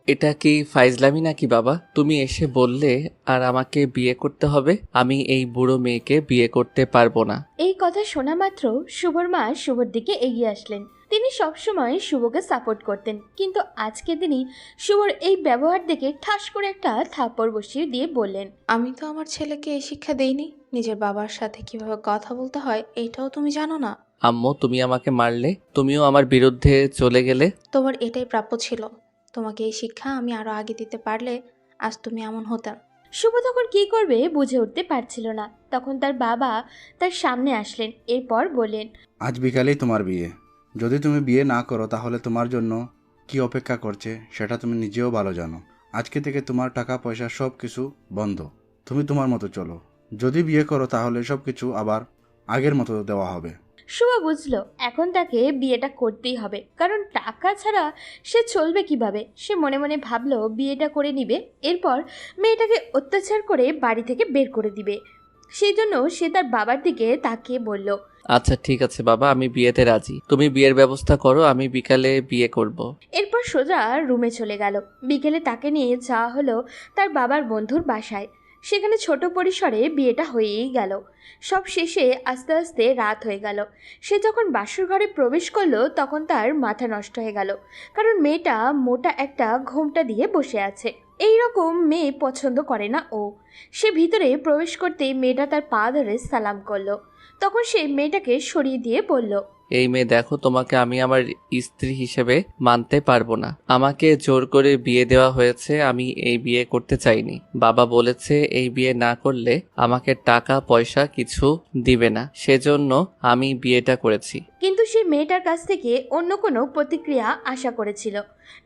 এটা কি ফাইজলামি নাকি বাবা? তুমি এসে বললে আর আমাকে বিয়ে করতে হবে? আমি এই বুড়ো মেয়েকে বিয়ে করতে পারবো না। এই কথা শোনা মাত্র শুভর মা শুভর দিকে এগিয়ে আসলেন। তিনি সবসময় শুভকে সাপোর্ট করতেন, কিন্তু আজকে তিনি শুভর এই ব্যবহার দেখে ঠাস করে একটা থাপ্পড় বসিয়ে দিয়ে বললেন, আমি তো আমার ছেলেকে এই শিক্ষা দেইনি। নিজের বাবার সাথে কিভাবে কথা বলতে হয় এইটাও তুমি জানো না। আম্মু, তুমি আমাকে মারলে, তুমিও আমার বিরুদ্ধে চলে গেলে। তোমার এটাই প্রাপ্য ছিল। তোমাকে এই শিক্ষা আমি আরো আগে দিতে পারলে আজ তুমি এমন হতে না। শুভ তখন কি করবে বুঝে উঠতে পারছিল না। তখন তার বাবা তার সামনে আসলেন, এরপর বললেন, আজ বিকালেই তোমার বিয়ে। যদি তুমি বিয়ে না করো তাহলে তোমার জন্য কি অপেক্ষা করছে সেটা তুমি নিজেও ভালো জানো। আজকে থেকে তোমার টাকা পয়সা সব কিছু বন্ধ। তুমি তোমার মতো চলো। যদি বিয়ে করো তাহলে সব কিছু আবার আগের মতো দেওয়া হবে। শুভ বুঝলো এখন তাকে বিয়েটা করতেই হবে, কারণ টাকা ছাড়া সে চলবে কিভাবে। সে মনে মনে ভাবলো বিয়েটা করে নিবে, এরপর মেয়েটাকে অত্যাচার করে বাড়ি থেকে বের করে দিবে। সেই জন্য সে তার বাবার দিকে তাকিয়ে বলল, আচ্ছা ঠিক আছে বাবা, আমি বিয়েতে রাজি। তুমি বিয়ের ব্যবস্থা করো, আমি বিকালে বিয়ে করব। এরপর সোজা রুমে চলে গেল। বিকেলে তাকে নিয়ে যাওয়া হলো তার বাবার বন্ধুর বাসায়। সেখানে ছোট পরিসরে বিয়েটা হয়েই গেল। সব শেষে আস্তে আস্তে রাত হয়ে গেল। সে যখন বাসর ঘরে প্রবেশ করলো তখন তার মাথা নষ্ট হয়ে গেল, কারণ মেয়েটা মোটা একটা ঘোমটা দিয়ে বসে আছে। এই রকম মেয়ে পছন্দ করে না ও। সে ভিতরে প্রবেশ করতেই মেয়েটা তার পা ধরে সালাম করলো। তখন সে মেয়েটাকে সরিয়ে দিয়ে বলল, এই মেয়ে দেখো, তোমাকে আমি আমার স্ত্রী হিসেবে মানতে পারবো না। আমাকে জোর করে বিয়ে দেওয়া হয়েছে, আমি এই বিয়ে করতে চাইনি। বাবা বলেছে এই বিয়ে না করলে আমাকে টাকা পয়সা কিছু দিবে না, সেজন্য আমি বিয়েটা করেছি। কিন্তু সে মেয়েটার কাছ থেকে অন্য কোনো প্রতিক্রিয়া আশা করেছিল।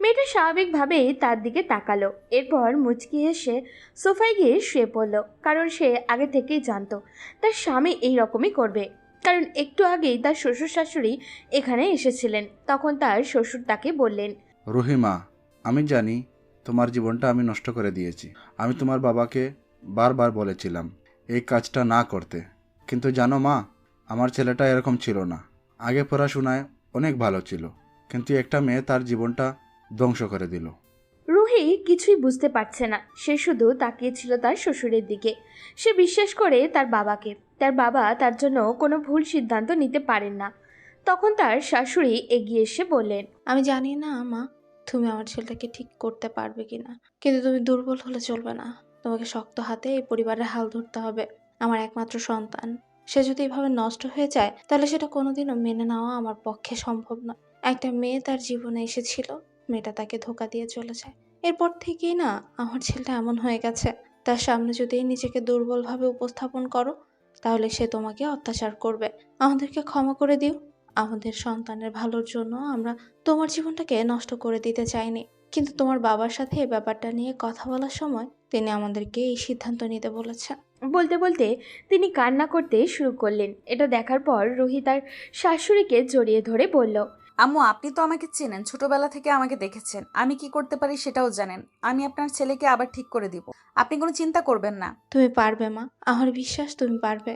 মেয়েটা স্বাভাবিকভাবেই তার দিকে তাকালো, এরপর মুচকি হেসে সোফায় গিয়ে শুয়ে পড়ল। কারণ সে আগে থেকেই জানতো তার স্বামী এই রকমই করবে। কারণ একটু আগেই তার শ্বশুর শাশুড়ি এখানে এসেছিলেন। তখন তার শ্বশুর তাকে বললেন, রহিমা, আমি জানি তোমার জীবনটা আমি নষ্ট করে দিয়েছি। আমি তোমার বাবাকে বারবার বলেছিলাম এই কাজটা না করতে, কিন্তু জানো মা, আমার ছেলেটা এরকম ছিল না। আগে পড়াশোনায় অনেক ভালো ছিল, কিন্তু একটা মেয়ে তার জীবনটা ধ্বংস করে দিল। রুহি কিছুই বুঝতে পারছে না। সে শুধু তাকিয়েছিল তার শ্বশুরের দিকে। সে বিশ্বাস করে তার বাবাকে। তার বাবা তার জন্য কোনো ভুল সিদ্ধান্ত নিতে পারেন না। তখন তার শাশুড়ি এগিয়ে এসে বললেন, আমি জানি না মা, তুমি আমার ছেলেটাকে ঠিক করতে পারবে কিনা, কিন্তু তুমি দুর্বল হলে চলবে না। তোমাকে শক্ত হাতে এই পরিবারের হাল ধরতে হবে। আমার একমাত্র সন্তান, সে যদি এভাবে নষ্ট হয়ে যায় তাহলে সেটা কোনোদিনও মেনে নেওয়া আমার পক্ষে সম্ভব নয়। একটা মেয়ে তার জীবনে এসেছিল, মেয়েটা তাকে ধোকা দিয়ে চলে যায়। এরপর থেকেই না আমার ছেলেটা এমন হয়ে গেছে। তার সামনে যদি নিজেকে দুর্বলভাবে উপস্থাপন করো তাহলে সে তোমাকে অত্যাচার করবে। আমাদেরকে ক্ষমা করে দিও। আমাদের সন্তানের ভালোর জন্য আমরা তোমার জীবনটাকে নষ্ট করে দিতে চাইনি, কিন্তু তোমার বাবার সাথে এই ব্যাপারটা নিয়ে কথা বলার সময় তিনি আমাদেরকে এই সিদ্ধান্ত নিতে বলেছেন। বলতে বলতে তিনি কান্না করতে শুরু করলেন। এটা দেখার পর রুহি তার শাশুড়িকে জড়িয়ে ধরে বলল, আম্মু, আপনি তো আমাকে চেনেন, ছোটবেলা থেকে আমাকে দেখেছেন, আমি কি করতে পারি সেটাও জানেন। আমি আপনার ছেলেকে আবার ঠিক করে দিব, আপনি কোনো চিন্তা করবেন না। তুমি পারবে মা, আমার বিশ্বাস তুমি পারবে।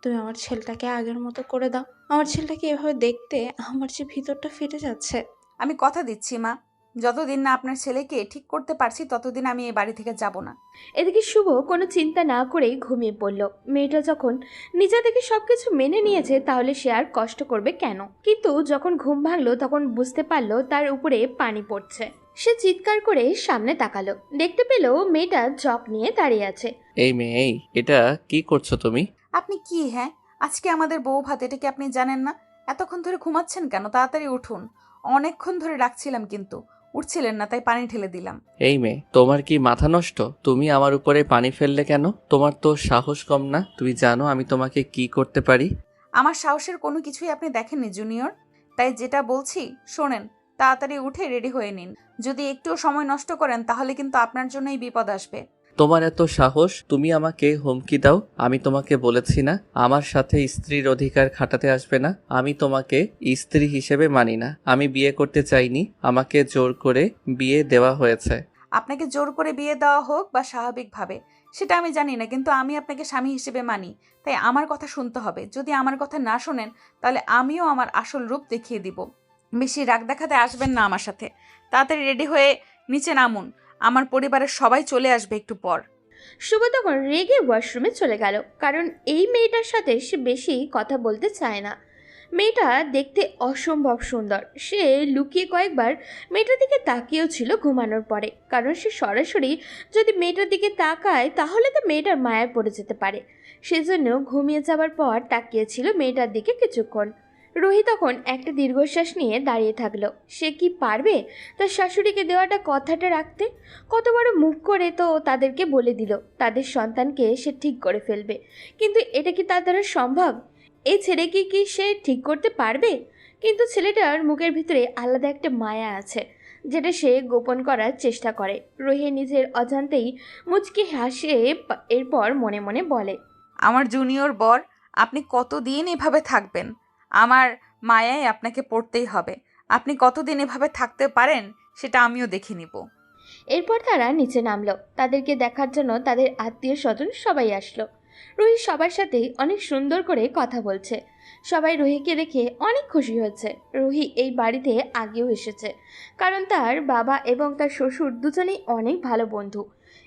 তুমি আমার ছেলেটাকে আগের মতো করে দাও। আমার ছেলেটাকে এভাবে দেখতে আমার যে ভিতরটা ফেটে যাচ্ছে। আমি কথা দিচ্ছি মা, যতদিন না আপনার ছেলেকে ঠিক করতে পারছি ততদিন আমি এই বাড়ি থেকে যাব না। এদিকে শুভ কোনো চিন্তা না করেই ঘুমিয়ে পড়ল। মেয়েটা যখন নিজে থেকে সবকিছু মেনে নিয়েছে তাহলে সে আর কষ্ট করবে কেন। কিন্তু যখন ঘুম ভাঙলো তখন বুঝতে পারলো তার উপরে পানি পড়ছে। সে চিৎকার করে সামনে তাকালো, দেখতে পেল মেয়েটা জগ নিয়ে দাঁড়িয়ে আছে। এই মেয়ে, এই এটা কি করছো তুমি? আপনি কি, হ্যাঁ, আজকে আমাদের বউ ভাত, এটা কি আপনি জানেন না? এতক্ষণ ধরে ঘুমাচ্ছেন কেন? তাড়াতাড়ি উঠুন। অনেকক্ষণ ধরে ডাকছিলাম কিন্তু উঠছিলেন না, তাই পানি ঢেলে দিলাম। এই মেয়ে, তোমার কি মাথা নষ্ট? তুমি আমার উপরে পানি ফেললে কেন? তোমার তো সাহস কম না? তুমি জানো আমি তোমাকে কি করতে পারি? আমার সাহসের কোনো কিছুই আপনি দেখেননি জুনিয়র, তাই যেটা বলছি শোনেন। তাড়াতাড়ি উঠে রেডি হয়ে নিন। যদি একটুও সময় নষ্ট করেন তাহলে কিন্তু আপনার জন্যই বিপদ আসবে। তোমার এত সাহস, তুমি আমাকে হুমকি দাও? আমি তোমাকে বলেছি না আমার সাথে স্ত্রীর অধিকার খাটাতে আসবে না? আমি তোমাকে স্ত্রী হিসেবে মানি না। আমি বিয়ে করতে চাইনি, আমাকে জোর করে বিয়ে দেওয়া হয়েছে। আপনাকে জোর করে বিয়ে দেওয়া হোক বা স্বাভাবিকভাবে সেটা আমি জানি না, কিন্তু আমি আপনাকে স্বামী হিসেবে মানি। তাই আমার কথা শুনতে হবে। যদি আমার কথা না শোনেন তাহলে আমিও আমার আসল রূপ দেখিয়ে দিব। বেশি রাগ দেখাতে আসবেন না আমার সাথে। তাড়াতাড়ি রেডি হয়ে নিচে নামুন, আমার পরিবারের সবাই চলে আসবে একটু পর। শুভ তখন রেগে ওয়াশরুমে চলে গেল, কারণ এই মেয়েটার সাথে সে বেশি কথা বলতে চায় না। মেয়েটা দেখতে অসম্ভব সুন্দর। সে লুকিয়ে কয়েকবার মেয়েটার দিকে তাকিয়েও ছিল ঘুমানোর পরে, কারণ সে সরাসরি যদি মেয়েটার দিকে তাকায় তাহলে তো মেয়েটার মায়ায় পড়ে যেতে পারে। সেজন্য ঘুমিয়ে যাওয়ার পর তাকিয়েছিল মেয়েটার দিকে কিছুক্ষণ। রুহি তখন একটা দীর্ঘশ্বাস নিয়ে দাঁড়িয়ে থাকলো। সে কি পারবে তার শাশুড়িকে দেওয়াটা কথাটা রাখতে? কত বড় মুখ করে তো তাদেরকে বলে দিল তাদের সন্তানকে সে ঠিক করে ফেলবে, কিন্তু এটা কি তার দ্বারা সম্ভব? এই ছেলেকে কি সে ঠিক করতে পারবে? কিন্তু ছেলেটার মুখের ভিতরে আলাদা একটা মায়া আছে, যেটা সে গোপন করার চেষ্টা করে। রুহি নিজের অজান্তেই মুচকি হাসে, এরপর মনে মনে বলে, আমার জুনিয়র বর, আপনি কতদিন এভাবে থাকবেন? আমার মায়ায় আপনাকে পড়তেই হবে। আপনি কতদিন এভাবে থাকতে পারেন সেটা আমিও দেখে নিব। এরপর তারা নিচে নামলো। তাদেরকে দেখার জন্য তাদের আত্মীয় স্বজন সবাই আসলো। রুহি সবার সাথেই অনেক সুন্দর করে কথা বলছে। সবাই রুহিকে দেখে অনেক খুশি হচ্ছে। রুহি এই বাড়িতে আগেও এসেছে, কারণ তার বাবা এবং তার শ্বশুর দুজনেই অনেক ভালো বন্ধু।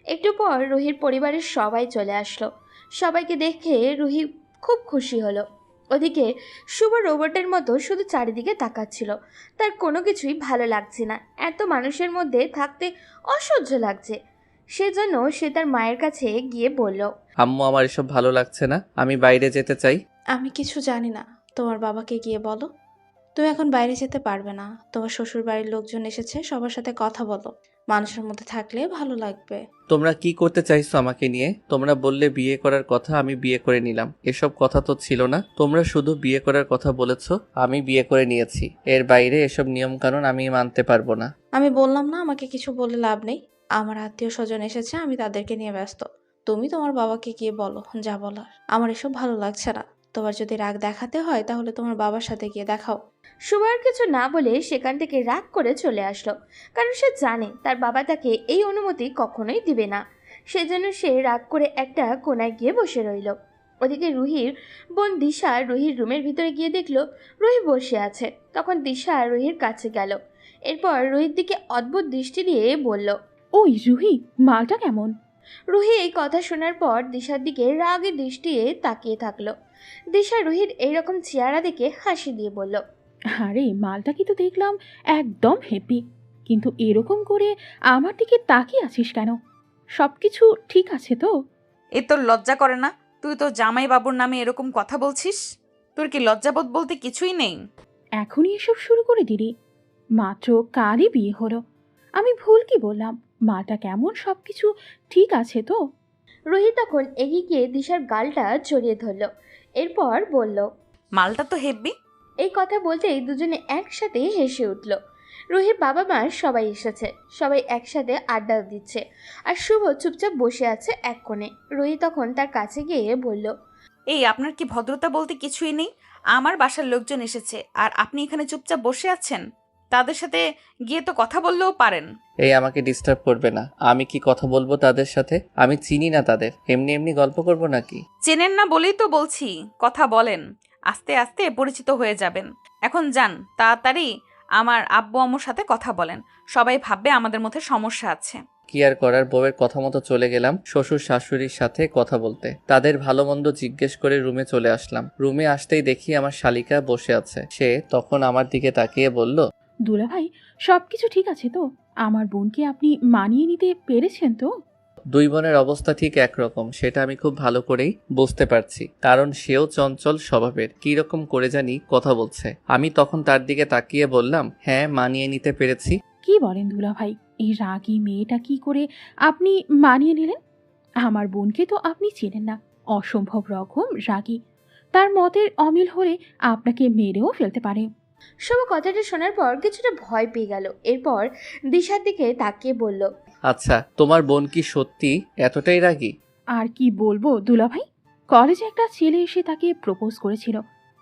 একটু পর রুহির পরিবারের সবাই চলে আসলো। সবাইকে দেখে রুহি খুব খুশি হলো। ওদিকে শুভ রোবটের মতো শুধু চারিদিকে তাকাচ্ছিল। তার কোনো কিছুই ভালো লাগছে না। এত মানুষের মধ্যে থাকতে অসহ্য লাগছে। সেজন্য সে তার মায়ের কাছে গিয়ে বলল, আম্মু, আমার এসব ভালো লাগছে না, আমি বাইরে যেতে চাই। আমি কিছু জানি না, তোমার বাবাকে গিয়ে বলো। তুমি এখন বাইরে যেতে পারবে না, তোমার শ্বশুর বাড়ির লোকজন এসেছে, সবার সাথে কথা বলো। মানুষের মধ্যে থাকলে ভালো লাগবে। তোমরা কি করতে চাইছো আমাকে নিয়ে? তোমরা বললে বিয়ে করার কথা, আমি বিয়ে করে নিলাম। এসব কথা তো ছিল না। তোমরা শুধু বিয়ে করার কথা বলেছো, আমি বিয়ে করে নিয়েছি। এর বাইরে এসব নিয়ম কানুন আমি মানতে পারবো না। আমি বললাম না আমাকে কিছু বলে লাভ নেই। আমার আত্মীয় স্বজন এসেছে, আমি তাদেরকে নিয়ে ব্যস্ত। তুমি তোমার বাবাকে গিয়ে বলো যা বলার। আমার এসব ভালো লাগছে না। তোমার যদি রাগ দেখাতে হয় তাহলে তোমার বাবার সাথে গিয়ে দেখাও। শুভ আর কিছু না বলে সেখান থেকে রাগ করে চলে আসলো, কারণ সে জানে তার বাবা তাকে এই অনুমতি কখনোই দিবে না। সেজন্য সে রাগ করে একটা কোনায় গিয়ে বসে রইল। ওদিকে রুহির বোন দিশা রুহির রুমের ভিতরে গিয়ে দেখলো রুহি বসে আছে। তখন দিশা রুহির কাছে গেল। এরপর রুহির দিকে অদ্ভুত দৃষ্টি দিয়ে বলল, ওই রুহি, মালটা কেমন? রুহি এই কথা শোনার পর দিশার দিকে রাগের দৃষ্টিতে তাকিয়ে থাকলো। দিশা রুহির এইরকম চেহারা দেখে হাসি দিয়ে বলল, আরে মালটা কি তো দেখলাম একদম হ্যাপি, কিন্তু এরকম করে আমার দিকে তাকিয়ে আছিস কেন? সবকিছু ঠিক আছে তো? এ তোর লজ্জা করে না? তুই তো জামাই বাবুর নামে এরকম কথা বলছিস? তোর কি লজ্জাবোধ বলতে কিছুই নেই? এখনই এসব শুরু করে দিলি? মাত্র কালই বিয়ে হলো। আমি ভুল কি বললাম? মালটা কেমন, সবকিছু ঠিক আছে তো? রুহি তখন এগিয়ে গিয়ে দিশার গালটা জড়িয়ে ধরল। এরপর বলল, মালটা তো হেব্বি। এই কথা বলতেই দুজনে একসাথে হেসে উঠল। রুহির বাবা মা সবাই এসেছে। সবাই একসাথে আড্ডা দিচ্ছে, আর শুভ চুপচাপ বসে আছে এক কোণে। রুহি তখন তার কাছে গিয়ে বলল, এই আপনার কি ভদ্রতা বলতে কিছুই নেই? আমার বাসার লোকজন এসেছে আর আপনি এখানে চুপচাপ বসে আছেন। তাদের সাথে গিয়ে তো কথা বললেও পারেন। এই, আমাকে ডিস্টার্ব করবে না। আমি কি কথা বলবো তাদের সাথে? আমি চিনি না তাদের, এমনি এমনি গল্প করব নাকি? চেনেন না বলেই তো বলছি, কথা বলেন। আস্তে আস্তে পরিচিত হয়ে যাবেন। এখন যান, তাড়াতাড়ি আমার আব্বু আম্মুর সাথে কথা বলেন। সবাই ভাববে আমাদের মধ্যে সমস্যা আছে। কি আর করার, বউয়ের কথা মতো চলে গেলাম শ্বশুর শাশুড়ির সাথে কথা বলতে। তাদের ভালো মন্দ জিজ্ঞেস করে রুমে চলে আসলাম। রুমে আসতেই দেখি আমার শালিকা বসে আছে। সে তখন আমার দিকে তাকিয়ে বলল, দুলাভাই, সবকিছু ঠিক আছে তো? আমার বোনকে আপনি মানিয়ে নিতে পেরেছেন তো? দুই বোনের অবস্থা ঠিক একরকম, সেটা আমি খুব ভালো করেই বুঝতে পারছি, কারণ সেও চঞ্চল স্বভাবের, কি রকম করে জানি কথা বলছে। আমি তখন তার দিকে তাকিয়ে বললাম, হ্যাঁ, মানিয়ে নিতে পেরেছি। কি বলেন দুলাভাই, এই রাগী মেয়েটা কি করে আপনি মানিয়ে নিলেন? আমার বোনকে তো আপনি চেনেন না, অসম্ভব রকম রাগী। তার মতের অমিল হলে আপনাকে মেরেও ফেলতে পারে। শুভ কথাটা শোনার পর কিছুটা ভয় পেয়ে গেল। এরপর দিশার দিকে তাকিয়ে বলল, আচ্ছা, তোমার বোন কি সত্যি এতটাই রাগী? আর কি বলবো দুলাভাই, কলেজে একটা ছেলে এসে তাকে প্রপোজ করেছিল।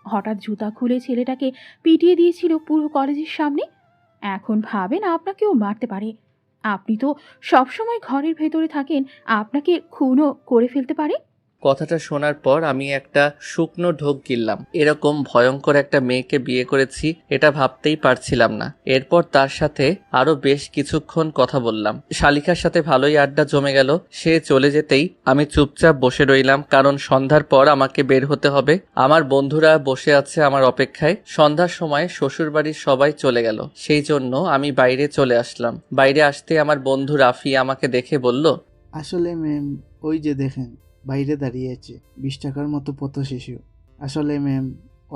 হঠাৎ জুতা খুলে ছেলেটাকে পিটিয়ে দিয়েছিল পুরো কলেজের সামনে। এখন ভাবেন আপনাকেও মারতে পারে। আপনি তো সবসময় ঘরের ভেতরে থাকেন, আপনাকে খুনও করে ফেলতে পারে। কথাটা শোনার পর আমি একটা শুকনো ঢোক গিললাম। এরকম ভয়ঙ্কর একটা মেয়েকে বিয়ে করেছি এটা ভাবতেই পারছিলাম না। এরপর তার সাথে আরো বেশ কিছুক্ষণ কথা বললাম। শালিকার সাথে ভালোই আড্ডা জমে গেল। সে চলে যেতেই আমি চুপচাপ বসে রইলাম, কারণ সন্ধ্যার পর আমাকে বের হতে হবে। আমার বন্ধুরা বসে আছে আমার অপেক্ষায়। সন্ধ্যার সময় শ্বশুরবাড়ির সবাই চলে গেল, সেই জন্য আমি বাইরে চলে আসলাম। বাইরে আসতে আমার বন্ধু রাফি আমাকে দেখে বলল, আসলে ম্যাম, ওই যে দেখেন বাইরে দাঁড়িয়ে আছে 20 টাকার মতো পথ শিশু। আসলে ম্যাম,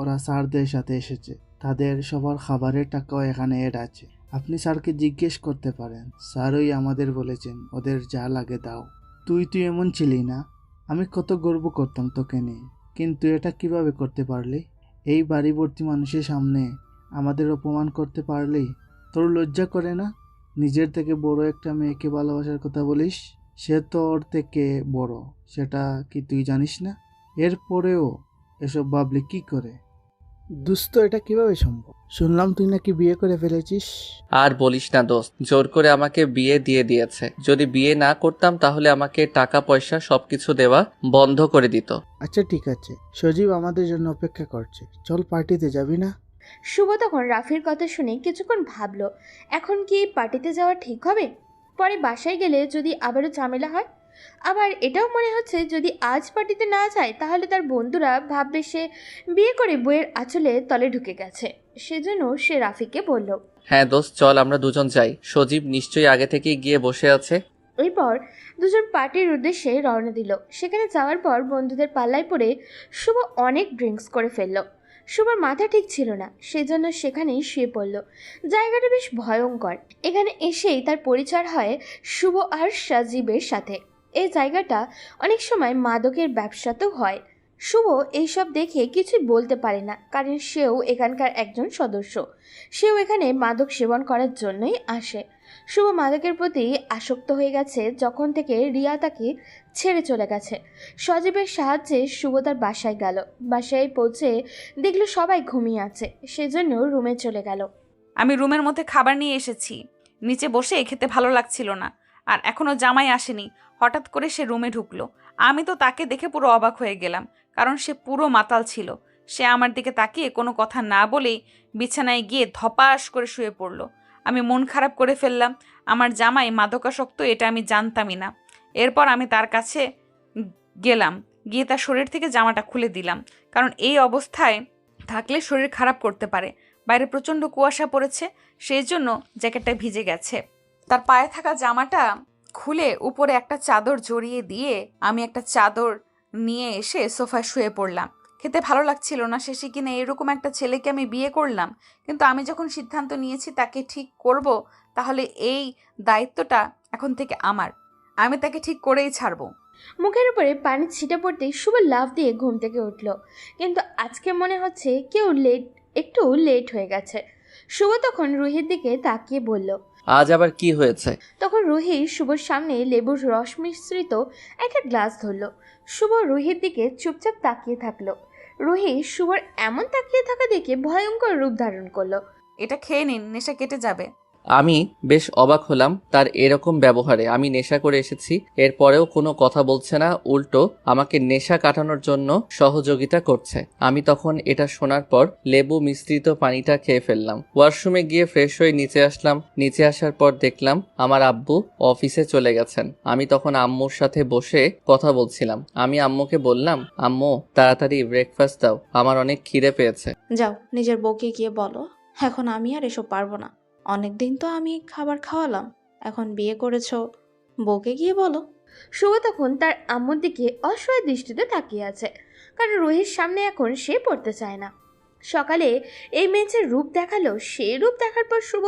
ওরা স্যারদের সাথে এসেছে, তাদের সবার খাবারের টাকাও এখানে এড আছে। আপনি স্যারকে জিজ্ঞেস করতে পারেন, স্যারই আমাদের বলেছেন ওদের যা লাগে দাও। তুই এমন ছিলি না, আমি কত গর্ব করতাম তোকে নিয়ে, কিন্তু এটা কিভাবে করতে পারলি? এই বাড়ি ভর্তি মানুষের সামনে আমাদের অপমান করতে পারলি? তোর লজ্জা করে না? নিজের থেকে বড় একটা মেয়েকে ভালোবাসার কথা বলিস। সে তো ওর থেকে বড়, সেটা কি তুই জানিস না? এরপরেও এসব ভাবলি কি করে? দুস্থ, এটা কিভাবে সম্ভব? শুনলাম তুই নাকি বিয়ে করে ফেলেছিস। আর বলিস না দোস্ত, জোর করে আমাকে বিয়ে দিয়ে দিয়েছে। যদি বিয়ে না করতাম তাহলে আমাকে টাকা পয়সা সবকিছু দেওয়া বন্ধ করে দিত। আচ্ছা ঠিক আছে, সজীব আমাদের জন্য অপেক্ষা করছে, চল পার্টিতে যাবি না? শুভ তখন রাফির কথা শুনে কিছুক্ষণ ভাবলো, এখন কি পার্টিতে যাওয়া ঠিক হবে? পরে বাসায় গেলে যদি আবারও ঝামেলা হয়। আবার এটাও মনে হচ্ছে যদি আজ পার্টিতে না যায় তাহলে তার বন্ধুরা ভাববে সে বিয়ে করে বইয়ের আঁচলে তলে ঢুকে গেছে। সেজন্য সে রাফিকে বলল। হ্যাঁ দোস্ত, চল আমরা দুজন যাই। সজীব নিশ্চয়ই আগে থেকেই গিয়ে বসে আছে। এরপর দুজন পার্টির উদ্দেশ্যে রওনা দিল। সেখানে যাওয়ার পর বন্ধুদের পাল্লায় পড়ে শুভ অনেক ড্রিঙ্কস করে ফেলল। শুভর মাথা ঠিক ছিল না, সেজন্য সেখানেই শুয়ে পড়ল। জায়গাটা বেশ ভয়ঙ্কর। এখানে এসেই তার পরিচয় হয় শুভ আর সাজিবের সাথে। এই জায়গাটা অনেক সময় মাদকের ব্যবসাতেও হয়। শুভ এইসব দেখে কিছুই বলতে পারে না, কারণ সেও এখানকার একজন সদস্য। সেও এখানে মাদক সেবন করার জন্যই আসে। শুভ মাদকের প্রতি আসক্ত হয়ে গেছে যখন থেকে রিয়া তাকে ছেড়ে চলে গেছে। সজীবের সাহায্যে শুভ তার বাসায় গেল। বাসায় পৌঁছে দেখলো সবাই ঘুমিয়ে আছে, সেজন্য রুমে চলে গেল। আমি রুমের মধ্যে খাবার নিয়ে এসেছি, নিচে বসে খেতে ভালো লাগছিল না। আর এখনো জামাই আসেনি, হঠাৎ করে সে রুমে ঢুকলো। আমি তো তাকে দেখে পুরো অবাক হয়ে গেলাম, কারণ সে পুরো মাতাল ছিল। সে আমার দিকে তাকিয়ে কোনো কথা না বলেই বিছানায় গিয়ে ধপাস করে শুয়ে পড়লো। আমি মন খারাপ করে ফেললাম। আমার জামাই মাদকাসক্ত এটা আমি জানতামই না। এরপর আমি তার কাছে গেলাম, গিয়ে তার শরীর থেকে জামাটা খুলে দিলাম, কারণ এই অবস্থায় থাকলে শরীর খারাপ করতে পারে। বাইরে প্রচণ্ড কুয়াশা পড়েছে, সেই জন্য জ্যাকেটটা ভিজে গেছে। তার পায়ে থাকা জামাটা খুলে উপরে একটা চাদর জড়িয়ে দিয়ে আমি একটা চাদর নিয়ে এসে সোফায় শুয়ে পড়লাম। খেতে ভালো লাগছিল না, শেষে কিনা এরকম একটা ছেলেকে আমি বিয়ে করলাম। কিন্তু আমি যখন সিদ্ধান্ত নিয়েছি তাকে ঠিক করব, তাহলে এই দায়িত্বটা এখন থেকে আমার। আমি তাকে ঠিক করেই ছাড়বো। মুখের উপরে পানি ছিটে পড়তেই শুভ লাফ দিয়ে ঘুম থেকে উঠল। কিন্তু আজকে মনে হচ্ছে একটু লেট হয়ে গেছে। শুভ তখন রুহির দিকে তাকিয়ে বলল। আজ আবার কি হয়েছে? তখন রুহি শুভর সামনে লেবুর রস মিশ্রিত একটা গ্লাস ধরল। শুভ রুহির দিকে চুপচাপ তাকিয়ে থাকলো। রুহি শুভর এমন তাকিয়ে থাকা দেখে ভয়ঙ্কর রূপ ধারণ করলো। এটা খেয়ে নিন, নেশা কেটে যাবে। আমি বেশ অবাক হলাম তার এরকম ব্যবহারে। আমি নেশা করে এসেছি, এরপরেও কোনো কথা বলছে না, উল্টো আমাকে নেশা কাটানোর জন্য সহযোগিতা করছে। আমি তখন এটা শোনার পর লেবু মিশ্রিত পানিটা খেয়ে ফেললাম। ওয়াশরুমে গিয়ে ফ্রেশ হয়ে নিচে আসলাম। নিচে আসার পর দেখলাম আমার আব্বু অফিসে চলে গেছেন। আমি তখন আম্মুর সাথে বসে কথা বলছিলাম। আমি আম্মুকে বললাম, আম্মু তাড়াতাড়ি ব্রেকফাস্ট দাও, আমার অনেক খিদে পেয়েছে। যাও নিজের বউকে গিয়ে বলো, এখন আমি আর এসব পারবো না। অনেকদিন তো আমি খাবার খাওয়ালাম, এখন বিয়ে করেছো, বউকে গিয়ে বলো। শুভ তখন তার আম্মুর দিকে অসহায় দৃষ্টিতে তাকিয়ে আছে, কারণ রুহির সামনে এখন সে পড়তে চায় না। সকালে এই মেয়ে যে রূপ দেখালো, সেই রূপ দেখার পর শুভ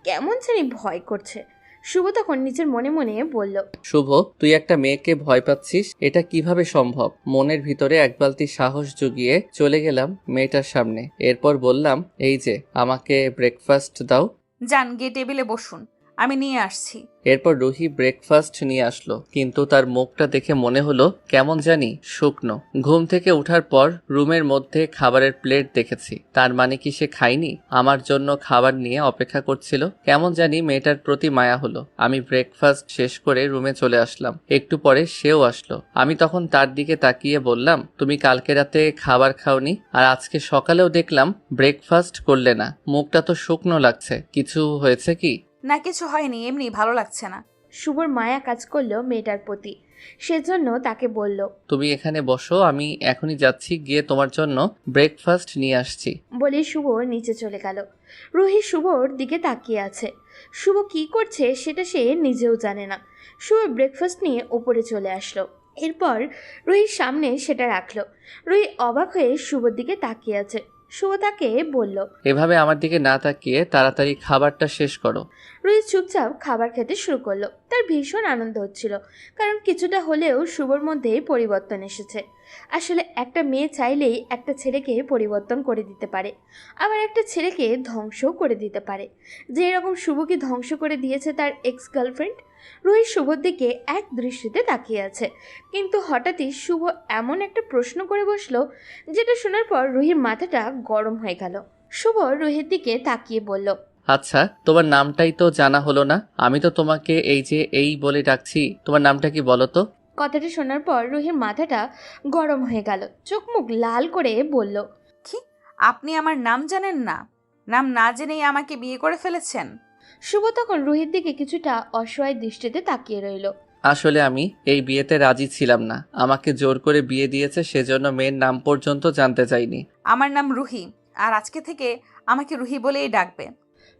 কেমন জানি ভয় করছে। শুভ তখন নিজের মনে মনে বলল। শুভ, তুই একটা মেয়েকে ভয় পাচ্ছিস, এটা কিভাবে সম্ভব? মনের ভিতরে এক বালতি সাহস জুগিয়ে চলে গেলাম মেয়েটার সামনে। এরপর বললাম, এই যে আমাকে ব্রেকফাস্ট দাও। যান, গিয়ে টেবিলে বসুন। আমি নিয়ে আসছি। এরপর রুহি ব্রেকফাস্ট নিয়ে আসলো, কিন্তু তার মুখটা দেখে মনে হলো কেমন জানি শুকনো। ঘুম থেকে ওঠার পর রুমের মধ্যে খাবারের প্লেট দেখেছি, তার মানে কি সে খায়নি? আমার জন্য খাবার নিয়ে অপেক্ষা করছিল। কেমন জানি মেয়েটার প্রতি মায়া হলো। আমি ব্রেকফাস্ট শেষ করে রুমে চলে আসলাম। একটু পরে সেও আসলো। আমি তখন তার দিকে তাকিয়ে বললাম, তুমি কালকে রাতে খাবার খাওনি, আর আজকে সকালেও দেখলাম ব্রেকফাস্ট করলে না, মুখটা তো শুকনো লাগছে, কিছু হয়েছে কি? না, কিছু হয়নি, এমনি ভালো লাগছে না। শুভর মায়া কাজ করলো মেয়েটার প্রতি, সেজন্য তাকে বলল। তুমি এখানে বসো, আমি এখনই যাচ্ছি, গিয়ে তোমার জন্য ব্রেকফাস্ট নিয়ে আসছি। বলে শুভ নিচে চলে গেল। রুহি শুভর দিকে তাকিয়ে আছে। শুভ কি করছে সেটা সে নিজেও জানে না। শুভ ব্রেকফাস্ট নিয়ে ওপরে চলে আসলো। এরপর রুহির সামনে সেটা রাখলো। রুহি অবাক হয়ে শুভর দিকে তাকিয়ে আছে। শুভ তাকে বলল। এভাবে আমার দিকে না তাকিয়ে তাড়াতাড়ি খাবারটা শেষ করো। রুহি চুপচাপ খাবার খেতে শুরু করলো। তার ভীষণ আনন্দ হচ্ছিল, কারণ কিছুটা হলেও শুভর মধ্যে পরিবর্তন এসেছে। আসলে একটা মেয়ে চাইলেই একটা ছেলেকে পরিবর্তন করে দিতে পারে, আবার একটা ছেলেকে ধ্বংসও করে দিতে পারে। যে এরকম শুভকে ধ্বংস করে দিয়েছে তার এক্স গার্লফ্রেন্ড। রুহি শুভর দিকে এক দৃষ্টিতে তাকিয়ে আছে, কিন্তু হঠাৎই শুভ এমন একটা প্রশ্ন করে বসলো, যেটা শোনার পর রুহির মাথাটা গরম হয়ে গেল। শুভ রুহির দিকে তাকিয়ে বলল। আচ্ছা, তোমার নামটাই তো জানা হলো না। আমি তো তোমাকে এই যে এই বলে ডাকছি, তোমার নামটা কি বলো তো? কথাটা শোনার পর রুহির মাথাটা গরম হয়ে গেল, চোখ মুখ লাল করে বলল। কি, আপনি আমার নাম জানেন না? নাম না জেনেই আমাকে বিয়ে করে ফেলেছেন? শুভ তখন রুহির দিকে কিছুটা অসহায় দৃষ্টিতে তাকিয়ে রইল। আসলে আমি এই বিয়েতে রাজি ছিলাম না, আমাকে জোর করে বিয়ে দিয়েছে, সেজন্য মেয়ের নাম পর্যন্ত জানতে চাইনি। আমার নাম রুহি, আর আজকে থেকে আমাকে রুহি বলেই ডাকবে।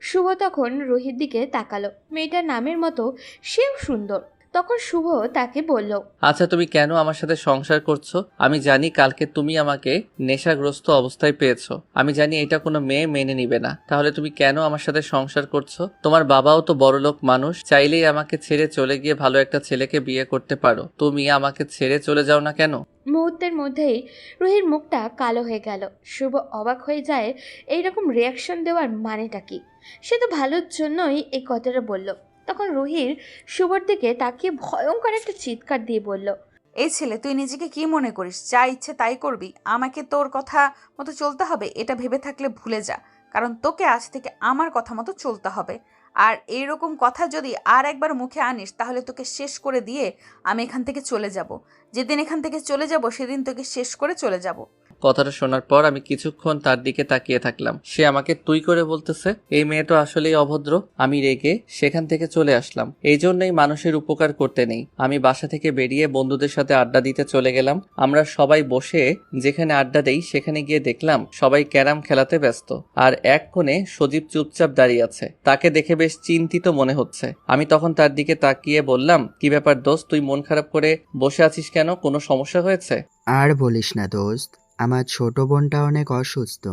শুভ তখন রুহির দিকে তাকালো। মেয়েটার নামের মতো সেও সুন্দর। তখন শুভ তাকে বলল। আচ্ছা, তুমি কেন আমার সাথে সংসার করছো? আমি জানি কালকে তুমি আমাকে নেশাগ্রস্ত অবস্থায় পেয়েছো, আমি জানি এটা কোনো মেয়ে মেনে নিবে না, তাহলে তুমি কেন আমার সাথে সংসার করছো? তোমার বাবাও তো বড়লোক মানুষ, চাইলেই আমাকে ছেড়ে চলে গিয়ে ভালো একটা ছেলেকে বিয়ে করতে পারো, তুমি আমাকে ছেড়ে চলে যাও না কেন? মুহূর্তের মধ্যেই রুহির মুখটা কালো হয়ে গেল। শুভ অবাক হয়ে যায় এইরকম রিয়াকশন দেওয়ার মানেটা কি। সে তো ভালোর জন্যই এই কথাটা বলল। তখন রুহির শুভর দিকে তাকিয়ে ভয়ঙ্কর একটা চিৎকার দিয়ে বলল। এই ছেলে, তুই নিজেকে কি মনে করিস? যা ইচ্ছে তাই করবি? আমাকে তোর কথা মতো চলতে হবে এটা ভেবে থাকলে ভুলে যা, কারণ তোকে আজ থেকে আমার কথা মতো চলতে হবে। আর এইরকম কথা যদি আর একবার মুখে আনিস তাহলে তোকে শেষ করে দিয়ে আমি এখান থেকে চলে যাব। যেদিন এখান থেকে চলে যাব সেদিন তোকে শেষ করে চলে যাব। কথাটা শোনার পর আমি কিছুক্ষণ তার দিকে তাকিয়ে থাকলাম। সে আমাকে তুই করে বলতেছে, এই মেয়েটা আসলেই অভদ্র। আমি রেগে সেখান থেকে চলে আসলাম। এই জন্যই মানুষের উপকার করতে নেই। আমি বাসা থেকে বেরিয়ে বন্ধুদের সাথে আড্ডা দিতে চলে গেলাম। আমরা সবাই বসে যেখানে আড্ডা দেই সেখানে গিয়ে দেখলাম সবাই ক্যারাম খেলাতে ব্যস্ত, আর এক কোণে সজীব চুপচাপ দাঁড়িয়ে আছে। তাকে দেখে বেশ চিন্তিত মনে হচ্ছে। আমি তখন তার দিকে তাকিয়ে বললাম, কি ব্যাপার দোস্ত, তুই মন খারাপ করে বসে আছিস কেন? কোনো সমস্যা হয়েছে? আর বলিস না দোস্ত, আমার ছোট বোনটা অনেক অসুস্থ,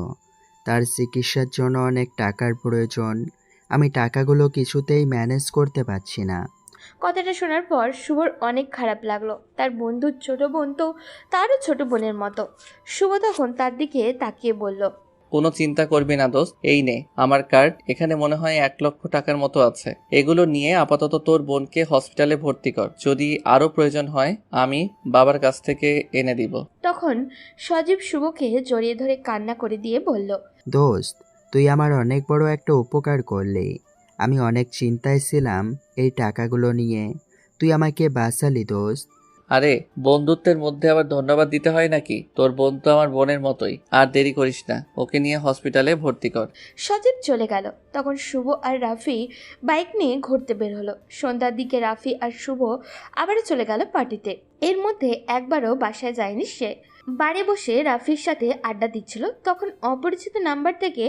তার চিকিৎসার জন্য অনেক টাকার প্রয়োজন। আমি টাকাগুলো কিছুতেই ম্যানেজ করতে পারছি না। কথাটা শোনার পর শুভর অনেক খারাপ লাগলো। তার বন্ধুর ছোট বোন তো তারও ছোট বোনের মতো। শুভ তখন তার দিকে তাকিয়ে বলল। কোনো চিন্তা করবি না দোস্ত, এই নে আমার কার্ড, এখানে মনে হয় 1,00,000 টাকার মতো আছে। এগুলো নিয়ে আপাতত তোর বোনকে হসপিটালে ভর্তি কর, যদি আরো প্রয়োজন হয় আমি বাবার কাছ থেকে এনে দিব। তখন সজীব শুভকে জড়িয়ে ধরে কান্না করে দিয়ে বলল। দোস্ত, তুই আমার অনেক বড় একটা উপকার করলি। আমি অনেক চিন্তায় ছিলাম এই টাকাগুলো নিয়ে, তুই আমাকে বাঁচালি দোস্ত। আরে, বন্ধুত্বের মধ্যে আবার ধন্যবাদ দিতে হয় নাকি? তোর বোন তো আমার বোনের মতোই। আর দেরি করিস না, ওকে নিয়ে হসপিটালে ভর্তি কর। সজীব চলে গেল। তখন শুভ আর রাফি বাইক নিয়ে ঘুরতে বের হলো। সন্ধ্যার দিকে রাফি আর শুভ আবারও চলে গেল পার্টিতে। এর মধ্যে একবারও বাসায় যায়নি সে। বাড়ি বসে রাফির সাথে আড্ডা দিচ্ছিল, তখন অপরিচিত নাম্বার থেকে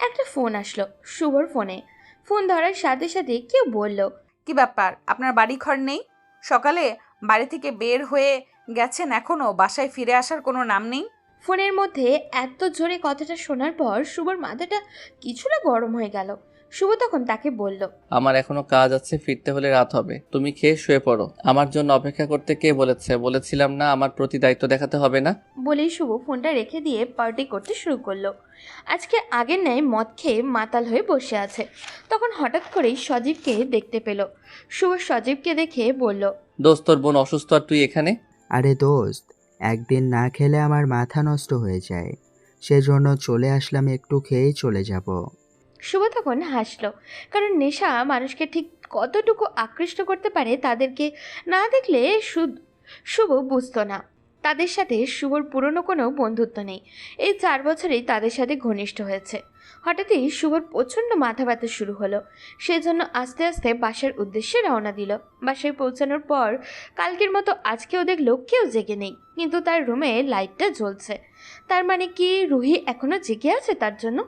একটা ফোন আসলো শুভর ফোনে। ফোন ধরার সাথে সাথে কেউ বলল। কি ব্যাপার, আপনার বাড়ি ঘর নেই? সকালে বাড়ি থেকে বের হয়ে গেছেন, এখনো বাসায় ফিরে আসার কোনো নাম নেই। ফোনের মধ্যে এত জোরে কথাটা শোনার পর শুভর মাথাটা কিছুটা গরম হয়ে গেল। শুভ তখন তাকে বলল, আমার এখনো কাজ আছে, ফিরতে হলে রাত হবে। তুমি খেয়ে শুয়ে পড়ো। আমার জন্য অপেক্ষা করতে কে বলেছে? বলেছিলাম না আমার প্রতি দায়িত্ব দেখাতে হবে না? বলেই শুভ ফোনটা রেখে দিয়ে পার্টি করতে শুরু করলো। আজকে আগের ন্যায় মদ খেয়ে মাতাল হয়ে বসে আছে। তখন হঠাৎ করেই সজীবকে দেখতে পেল। শুভ সজীবকে দেখে বলল, দোস্ত, তোর বোন অসুস্থ আর তুই এখানে? আরে দোস্ত, একদিন না খেলে আমার মাথা নষ্ট হয়ে যায়, সেজন্য চলে আসলাম, একটু খেয়েই চলে যাব। শুভ তখন হাসলো, কারণ নেশা মানুষকে ঠিক কতটুকু আকৃষ্ট করতে পারে তাদেরকে না দেখলে শুভ বুঝতো না। তাদের সাথে শুভর পুরনো কোনো বন্ধুত্ব নেই। এই 4 বছরেই তাদের সাথে ঘনিষ্ঠ হয়েছে। হঠাৎই শুভর প্রচণ্ড মাথা ব্যথা শুরু হলো। সেজন্য আস্তে আস্তে বাসার উদ্দেশ্যে রওনা দিল। বাসায় পৌঁছানোর পর কালকের মতো আজকেও দেখলো কেউ জেগে নেই, কিন্তু তার রুমে লাইটটা জ্বলছে। তার মানে কি রুহি এখনো জেগে আছে তার জন্য?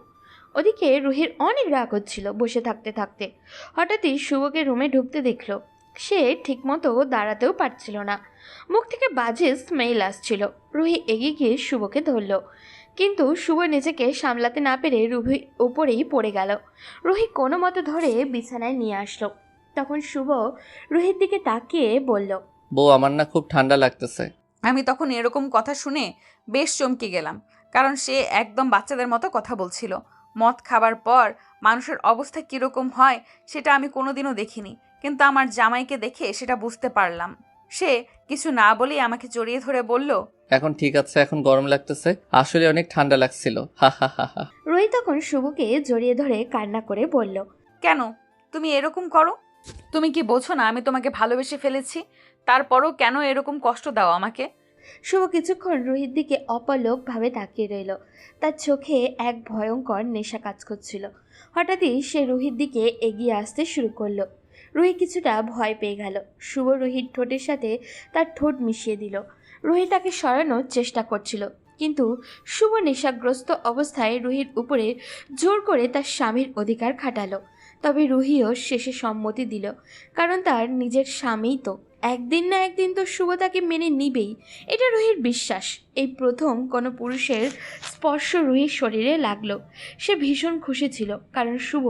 ওদিকে রুহির অনেক রাগ হচ্ছিল বসে থাকতে থাকতে। হঠাৎই শুভকে রুমে ঢুকতে দেখলো। সে ঠিকমতো দাঁড়াতেও পারছিল না, মুখ থেকে বাজে স্মেল আসছিল। রুহি এগিয়ে গিয়ে শুভকে ধরল, কিন্তু শুভ নিজেকে সামলাতে না পেরে রুহির উপরেই পড়ে গেল। রুহি কোনো মতে ধরে বিছানায় নিয়ে আসলো। তখন শুভ রুহির দিকে তাকিয়ে বলল, বউ, আমার না খুব ঠান্ডা লাগতেছে। আমি তখন এরকম কথা শুনে বেশ চমকে গেলাম, কারণ সে একদম বাচ্চাদের মতো কথা বলছিল। মদ খাবার পর মানুষের অবস্থা কীরকম হয় সেটা আমি কোনোদিনও দেখিনি, কিন্তু আমার জামাইকে দেখে সেটা বুঝতে পারলাম। সে কিছু না বলেই আমাকে জড়িয়ে ধরে বলল, এখন ঠিক আছে, এখন গরম লাগতেছে, আসলে অনেক ঠান্ডা লাগছিল, হা হা হা হা। রুহি তখন শুভকে জড়িয়ে ধরে কান্না করে বলল, কেন তুমি এরকম করো? তুমি কি বোঝো না আমি তোমাকে ভালোবেসে ফেলেছি? তারপরও কেন এরকম কষ্ট দাও আমাকে? শুভ কিছুক্ষণ রুহির দিকে অপলকভাবে তাকিয়ে রইল। তার চোখে এক ভয়ঙ্কর নেশা কাজ করছিল। হঠাৎই সে রুহির দিকে এগিয়ে আসতে শুরু করলো। রুহি কিছুটা ভয় পেয়ে গেল। শুভ রুহির ঠোঁটের সাথে তার ঠোঁট মিশিয়ে দিল। রুহি তাকে সরানোর চেষ্টা করছিল, কিন্তু শুভ নেশাগ্রস্ত অবস্থায় রুহির উপরে জোর করে তার স্বামীর অধিকার খাটালো। তবে রুহিও শেষে সম্মতি দিল, কারণ তার নিজের স্বামীই তো। একদিন না একদিন তো শুভ তাকে মেনে নিবেই, এটা রুহির বিশ্বাস। এই প্রথম কোনো পুরুষের স্পর্শ রুহির শরীরে লাগলো। সে ভীষণ খুশি ছিল, কারণ শুভ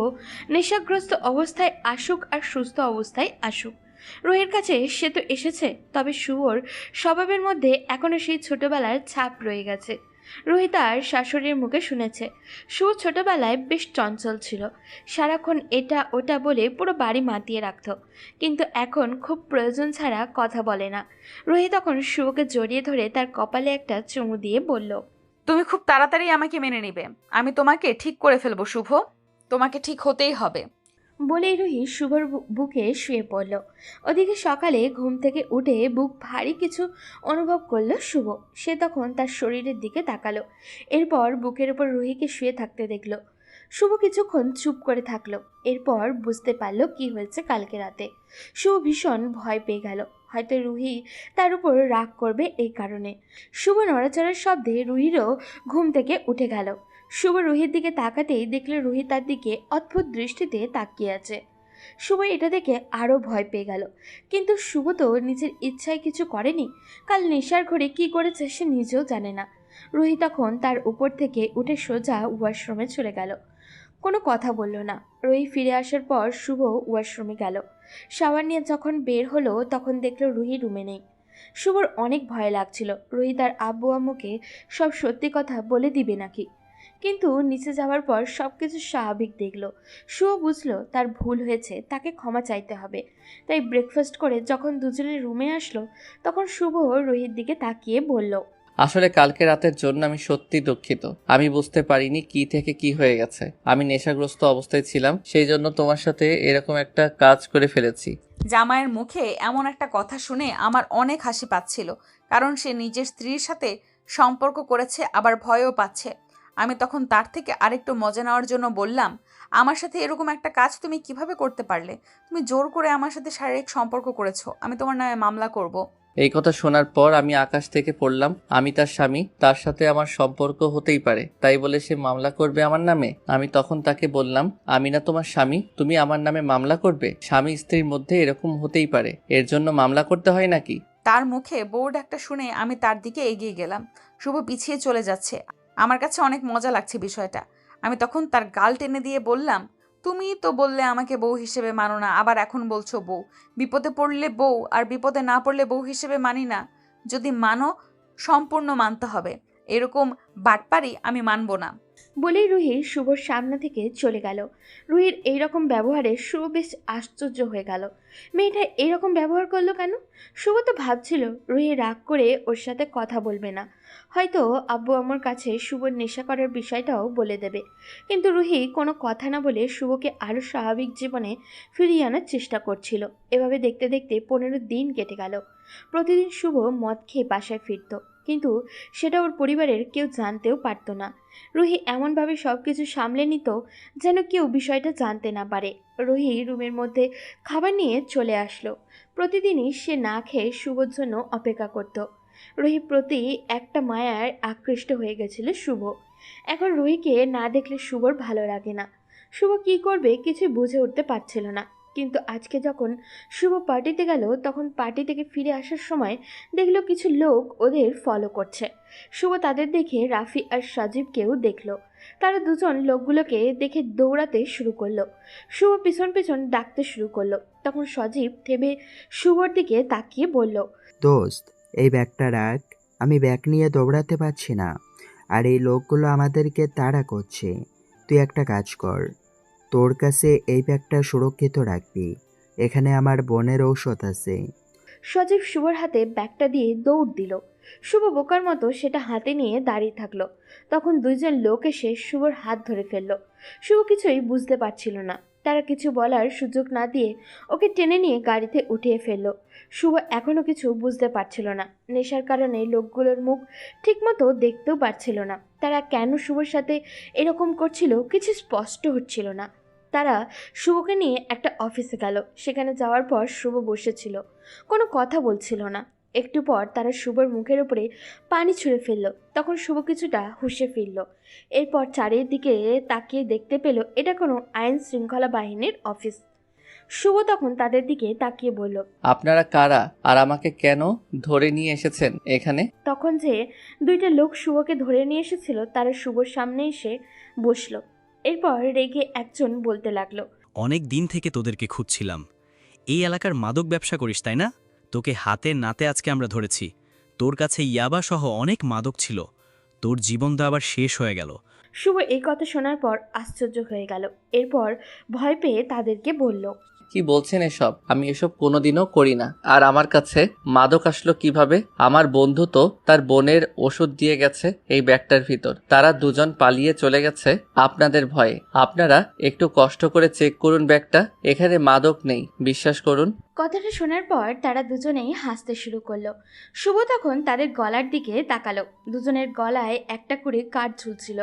নেশাগ্রস্ত অবস্থায় আসুক আর সুস্থ অবস্থায় আসুক, রুহির কাছে সে তো এসেছে। তবে শুভর স্বভাবের মধ্যে এখনও সেই ছোটবেলার ছাপ রয়ে গেছে। রুহি তার শাশুড়ির মুখে শুনেছে শুভ ছোটবেলায় বেশ চঞ্চল ছিল, সারাক্ষণ এটা ওটা বলে পুরো বাড়ি মাতিয়ে রাখত, কিন্তু এখন খুব প্রয়োজন ছাড়া কথা বলে না। রুহি তখন শুভকে জড়িয়ে ধরে তার কপালে একটা চুমু দিয়ে বলল, তুমি খুব তাড়াতাড়ি আমাকে মেনে নিবে, আমি তোমাকে ঠিক করে ফেলবো শুভ, তোমাকে ঠিক হতেই হবে। বলেই রুহি শুভর বুকে শুয়ে পড়ল। ওদিকে সকালে ঘুম থেকে উঠে বুক ভারী কিছু অনুভব করলো শুভ। সে তখন তার শরীরের দিকে তাকালো, এরপর বুকের উপর রুহিকে শুয়ে থাকতে দেখলো। শুভ কিছুক্ষণ চুপ করে থাকলো, এরপর বুঝতে পারলো কি হয়েছে কালকে রাতে। শুভ ভীষণ ভয় পেয়ে গেল, হয়তো রুহি তার উপর রাগ করবে এই কারণে। শুভ নড়াচড়ার শব্দে রুহিরও ঘুম থেকে উঠে গেল। শুভ রুহির দিকে তাকাতেই দেখল রুহি তার দিকে অদ্ভুত দৃষ্টিতে তাকিয়ে আছে। শুভ এটা দেখে আরও ভয় পেয়ে গেল, কিন্তু শুভ তো নিজের ইচ্ছায় কিছু করেনি। কাল নেশার ঘরে কি করেছে সে নিজেও জানে না। রুহি তখন তার উপর থেকে উঠে সোজা ওয়াশরুমে চলে গেল, কোনো কথা বলল না। রুহি ফিরে আসার পর শুভ ওয়াশরুমে গেল। শাওয়ার নিয়ে যখন বের হলো তখন দেখলো রুহি রুমে নেই। শুভর অনেক ভয় লাগছিল রুহি তার আব্বু আম্মুকে সব সত্যি কথা বলে দিবে নাকি, কিন্তু নিচে যাওয়ার পর সব কিছু স্বাভাবিক দেখল। শুভ বুঝলো তার ভুল হয়েছে, তাকে ক্ষমা চাইতে হবে। তাই ব্রেকফাস্ট করে যখন দুজনে রুমে আসলো তখন শুভ রুহির দিকে তাকিয়ে বলল, আসলে কালকে রাতের জন্য আমি সত্যি দুঃখিত। আমি বুঝতে পারিনি কি থেকে কি হয়ে গেছে। আমি নেশাগ্রস্ত অবস্থায় ছিলাম, সেই জন্য তোমার সাথে এরকম একটা কাজ করে ফেলেছি। জামাইয়ের মুখে এমন একটা কথা শুনে আমার অনেক হাসি পাচ্ছিল, কারণ সে নিজের স্ত্রীর সাথে সম্পর্ক করেছে, আবার ভয়ও পাচ্ছে। আমি তখন তার থেকে আরেকটু মজা নেওয়ার জন্য বললাম, আমার সাথে এরকম একটা কাজ তুমি কিভাবে করতে পারলে? তুমি জোর করে আমার সাথে শারীরিক সম্পর্ক করেছো, আমি তোমার নামে মামলা করব। এই কথা শোনার পর আমি আকাশ থেকে পড়লাম। আমি তার স্বামী, তার সাথে আমার সম্পর্ক হতেই পারে, তাই বলে সে মামলা করবে আমার নামে? আমি তখন তাকে বললাম, আমি না তোমার স্বামী, তুমি আমার নামে মামলা করবে? স্বামী স্ত্রীর মধ্যে এরকম হতেই পারে, এর জন্য মামলা করতে হয় নাকি? তার মুখে বোর্ড একটা শুনে আমি তার দিকে এগিয়ে গেলাম। শুভ পিছিয়ে চলে যাচ্ছে। আমার কাছে অনেক মজা লাগছে বিষয়টা। আমি তখন তার গাল টেনে দিয়ে বললাম, তুমি তো বললে আমাকে বউ হিসেবে মানো না, আবার এখন বলছো বউ। বিপদে পড়লে বউ আর বিপদে না পড়লে বউ হিসেবে মানি না। যদি মানো সম্পূর্ণ মানতে হবে, এরকম বাটপারি আমি মানবো না। বলেই রুহি শুভর সামনে থেকে চলে গেল। রুহির এইরকম ব্যবহারে শুভ বেশ আশ্চর্য হয়ে গেল। মেয়েটা এইরকম ব্যবহার করলো কেন? শুভ তো ভাবছিল রুহি রাগ করে ওর সাথে কথা বলবে না, হয়তো আব্বু আম্মুর কাছে শুভর নেশা করার বিষয়টাও বলে দেবে। কিন্তু রুহি কোনো কথা না বলে শুভকে আরও স্বাভাবিক জীবনে ফিরিয়ে আনার চেষ্টা করছিল। এভাবে দেখতে দেখতে 15 দিন কেটে গেল। প্রতিদিন শুভ মদ খেয়ে বাসায় ফিরত, কিন্তু সেটা ওর পরিবারের কেউ জানতেও পারতো না। রুহি এমনভাবে সব কিছু সামলে নিত যেন কেউ বিষয়টা জানতে না পারে। রুহি রুমের মধ্যে খাবার নিয়ে চলে আসলো। প্রতিদিনই সে না খেয়ে শুভর জন্য অপেক্ষা করত। রুহির প্রতি একটা মায়ার আকৃষ্ট হয়ে গেছিল শুভ। এখন রুহিকে না দেখলে শুভর ভালো লাগে না। শুভ কি করবে কিছু বুঝে উঠতে পারছিল না। কিন্তু আজকে যখন শুভ পার্টিতে গেল, তখন পার্টি থেকে ফিরে আসার সময় দেখলো কিছু লোক ওদের ফলো করছে। শুভ তাদের দেখে রাফি আর সজীবকেও দেখলো। তারা দুজন লোকগুলোকে দেখে দৌড়াতে শুরু করলো। শুভ পিছন পিছন ডাকতে শুরু করলো। তখন সজীব থেমে শুভর দিকে তাকিয়ে বলল, দোস্ত, এই ব্যাগটা রাখ। আমি ব্যাগ নিয়ে দৌড়াতে পারছি না, আর এই লোকগুলো আমাদেরকে তাড়া করছে। তুই একটা কাজ কর, তোর কাছে এই ব্যাগটা সুরক্ষিত রাখবি। এখানে আমার বোনের ঔষধ আছে। সজীব শুভর হাতে ব্যাগটা দিয়ে দৌড় দিল। শুভ বোকার মতো সেটা হাতে নিয়ে দাঁড়িয়ে থাকলো। তখন দুইজন লোক এসে শুভর হাত ধরে ফেললো। শুভ কিছুই বুঝতে পারছিল না। তারা কিছু বলার সুযোগ না দিয়ে ওকে টেনে নিয়ে গাড়িতে উঠিয়ে ফেললো। শুভ এখনো কিছু বুঝতে পারছিল না। নেশার কারণে লোকগুলোর মুখ ঠিকমতো দেখতেও পারছিল না। তারা কেন শুভর সাথে এরকম করছিল কিছু স্পষ্ট হচ্ছিল না। তারা শুভকে নিয়ে একটা অফিসে গেল। সেখানে যাওয়ার পর শুভ বসেছিল, কোনো কথা বলছিল না। একটু পর তারা শুভর মুখের উপরে পানি ছুঁড়ে ফেলল। তখন শুভ কিছুটা হুঁশে ফিরল। এরপর চারিদিকে তাকিয়ে দেখতে পেল এটা কোনো আইন শৃঙ্খলা বাহিনীর অফিস। শুভ তখন তাদের দিকে তাকিয়ে বলল, আপনারা কারা আর আমাকে কেন ধরে নিয়ে এসেছেন এখানে? তখন যে দুইটা লোক শুভকে ধরে নিয়ে এসেছিল তারা শুভর সামনে এসে বসলো। এরপর রেগে একজন বলতে লাগলো, অনেক দিন থেকে তোদেরকে খুঁজছিলাম। এই এলাকার মাদক ব্যবসা করিস তাই না? তোকে হাতে নাতে আজকে আমরা ধরেছি। তোর কাছে ইয়াবা সহ অনেক মাদক ছিল। তোর জীবন তো আবার শেষ হয়ে গেল। শুভ এই কথা শোনার পর আশ্চর্য হয়ে গেল। এরপর ভয় পেয়ে তাদেরকে বলল, কি বলছেন এসব? আমি এসব কোনোদিনও করি না। আর আমার কাছে মাদক আসলো কিভাবে? আমার বন্ধু তো তার বোনের ওষুধ দিয়ে গেছে এই ব্যাগটার ভিতর। তারা দুজন পালিয়ে চলে গেছে আপনাদের ভয়ে। আপনারা একটু কষ্ট করে চেক করুন ব্যাগটা, এখানে মাদক নেই, বিশ্বাস করুন। কথাটা শোনার পর তারা দুজনেই হাসতে শুরু করলো। শুভ তখন তাদের গলার দিকে তাকালো। দুজনের গলায় একটা করে কার্ড ঝুলছিল।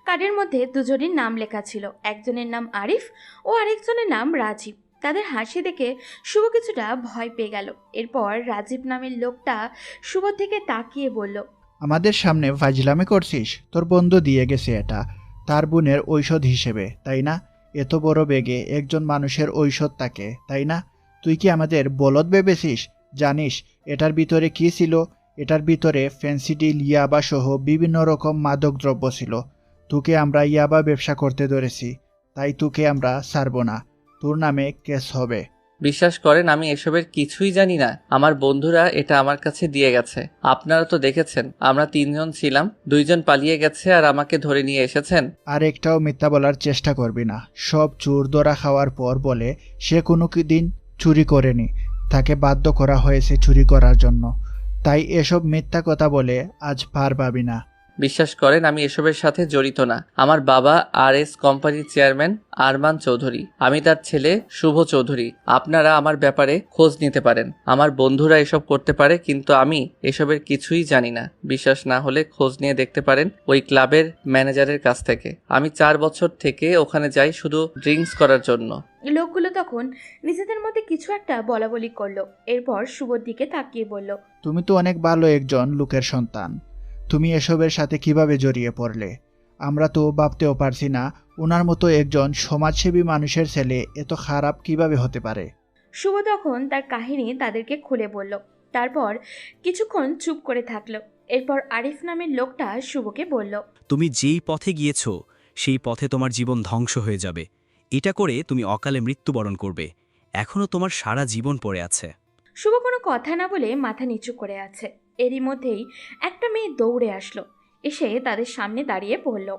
কার্ডের মধ্যে দুজনের নাম লেখা ছিল। একজনের নাম আরিফ ও আরেকজনের নাম রাজীব। তাদের হাসি দেখে শুভ কিছুটা ভয় পেয়ে গেল। এরপর রাজীব নামের লোকটা শুভ থেকে তাকিয়ে বলল, আমাদের সামনে ফাজলামি করছিস? তোর বন্ধু দিয়ে গেছে এটা তার বোনের ঔষধ হিসেবে, তাই না? এত বড় বেগে একজন মানুষের ঔষধ থাকে, তাই না? তুই কি আমাদের বলদ ভেবেছিস? জানিস এটার ভিতরে কি ছিল? এটার ভিতরে ফেন্সিডিল, ইয়াবা সহ বিভিন্ন রকম মাদক দ্রব্য ছিল। তোকে আমরা ইয়াবা ব্যবসা করতে ধরেছি, তাই তোকে আমরা ছাড়ব না। তোর নামে কেস হবে। বিশ্বাস করেন আমি এসবের কিছুই জানি না। আমার বন্ধুরা এটা আমার কাছে দিয়ে গেছে। আপনারা তো দেখেছেন আমরা 3 জন ছিলাম, 2 জন পালিয়ে গেছে আর আমাকে ধরে নিয়ে এসেছেন। আর একটাও মিথ্যা বলার চেষ্টা করবি না। সব চোর ধরা খাওয়ার পর বলে সে কোনো দিন চুরি করেনি, তাকে বাধ্য করা হয়েছে চুরি করার জন্য। তাই এসব মিথ্যা কথা বলে আজ পার পাবি না। বিশ্বাস করেন আমি এসবের সাথে জড়িত না। আমার বাবা RS কোম্পানির চেয়ারম্যান আরমান চৌধুরী, আমি তার ছেলে শুভ চৌধুরী। আপনারা আমার ব্যাপারে খোঁজ নিতে পারেন। আমার বন্ধুরা এসব করতে পারে, কিন্তু আমি এসবের কিছুই জানি না। বিশ্বাস না হলে খোঁজ নিয়ে দেখতে পারেন ওই ক্লাবের ম্যানেজারের কাছ থেকে। আমি 4 বছর থেকে ওখানে যাই শুধু ড্রিঙ্কস করার জন্য। লোকগুলো তখন নিজেদের মধ্যে কিছু একটা বলাবলি করলো। এরপর শুভর দিকে তাকিয়ে বলল, তুমি তো অনেক ভালো একজন লোকের সন্তান। তুমি এসবের সাথে কিভাবে জড়িয়ে পড়লে? আমরা তো ভাবতেও পারছি না ওনার মতো একজন সমাজসেবী মানুষের ছেলে এত খারাপ কিভাবে হতে পারে। শুভ তখন তার কাহিনী তাদেরকে খুলে বলল। তারপর কিছুক্ষণ চুপ করে থাকলো। এরপর আরিফ নামের লোকটা শুভকে বলল, তুমি যেই পথে গিয়েছ সেই পথে তোমার জীবন ধ্বংস হয়ে যাবে। এটা করে তুমি অকালে মৃত্যুবরণ করবে। এখনও তোমার সারা জীবন পড়ে আছে। শুভ কোনো কথা না বলে মাথা নিচু করে আছে। এরই মধ্যেই একটা মেয়ে দৌড়ে আসলো, এসে তাদের সামনে দাঁড়িয়ে পড়ল।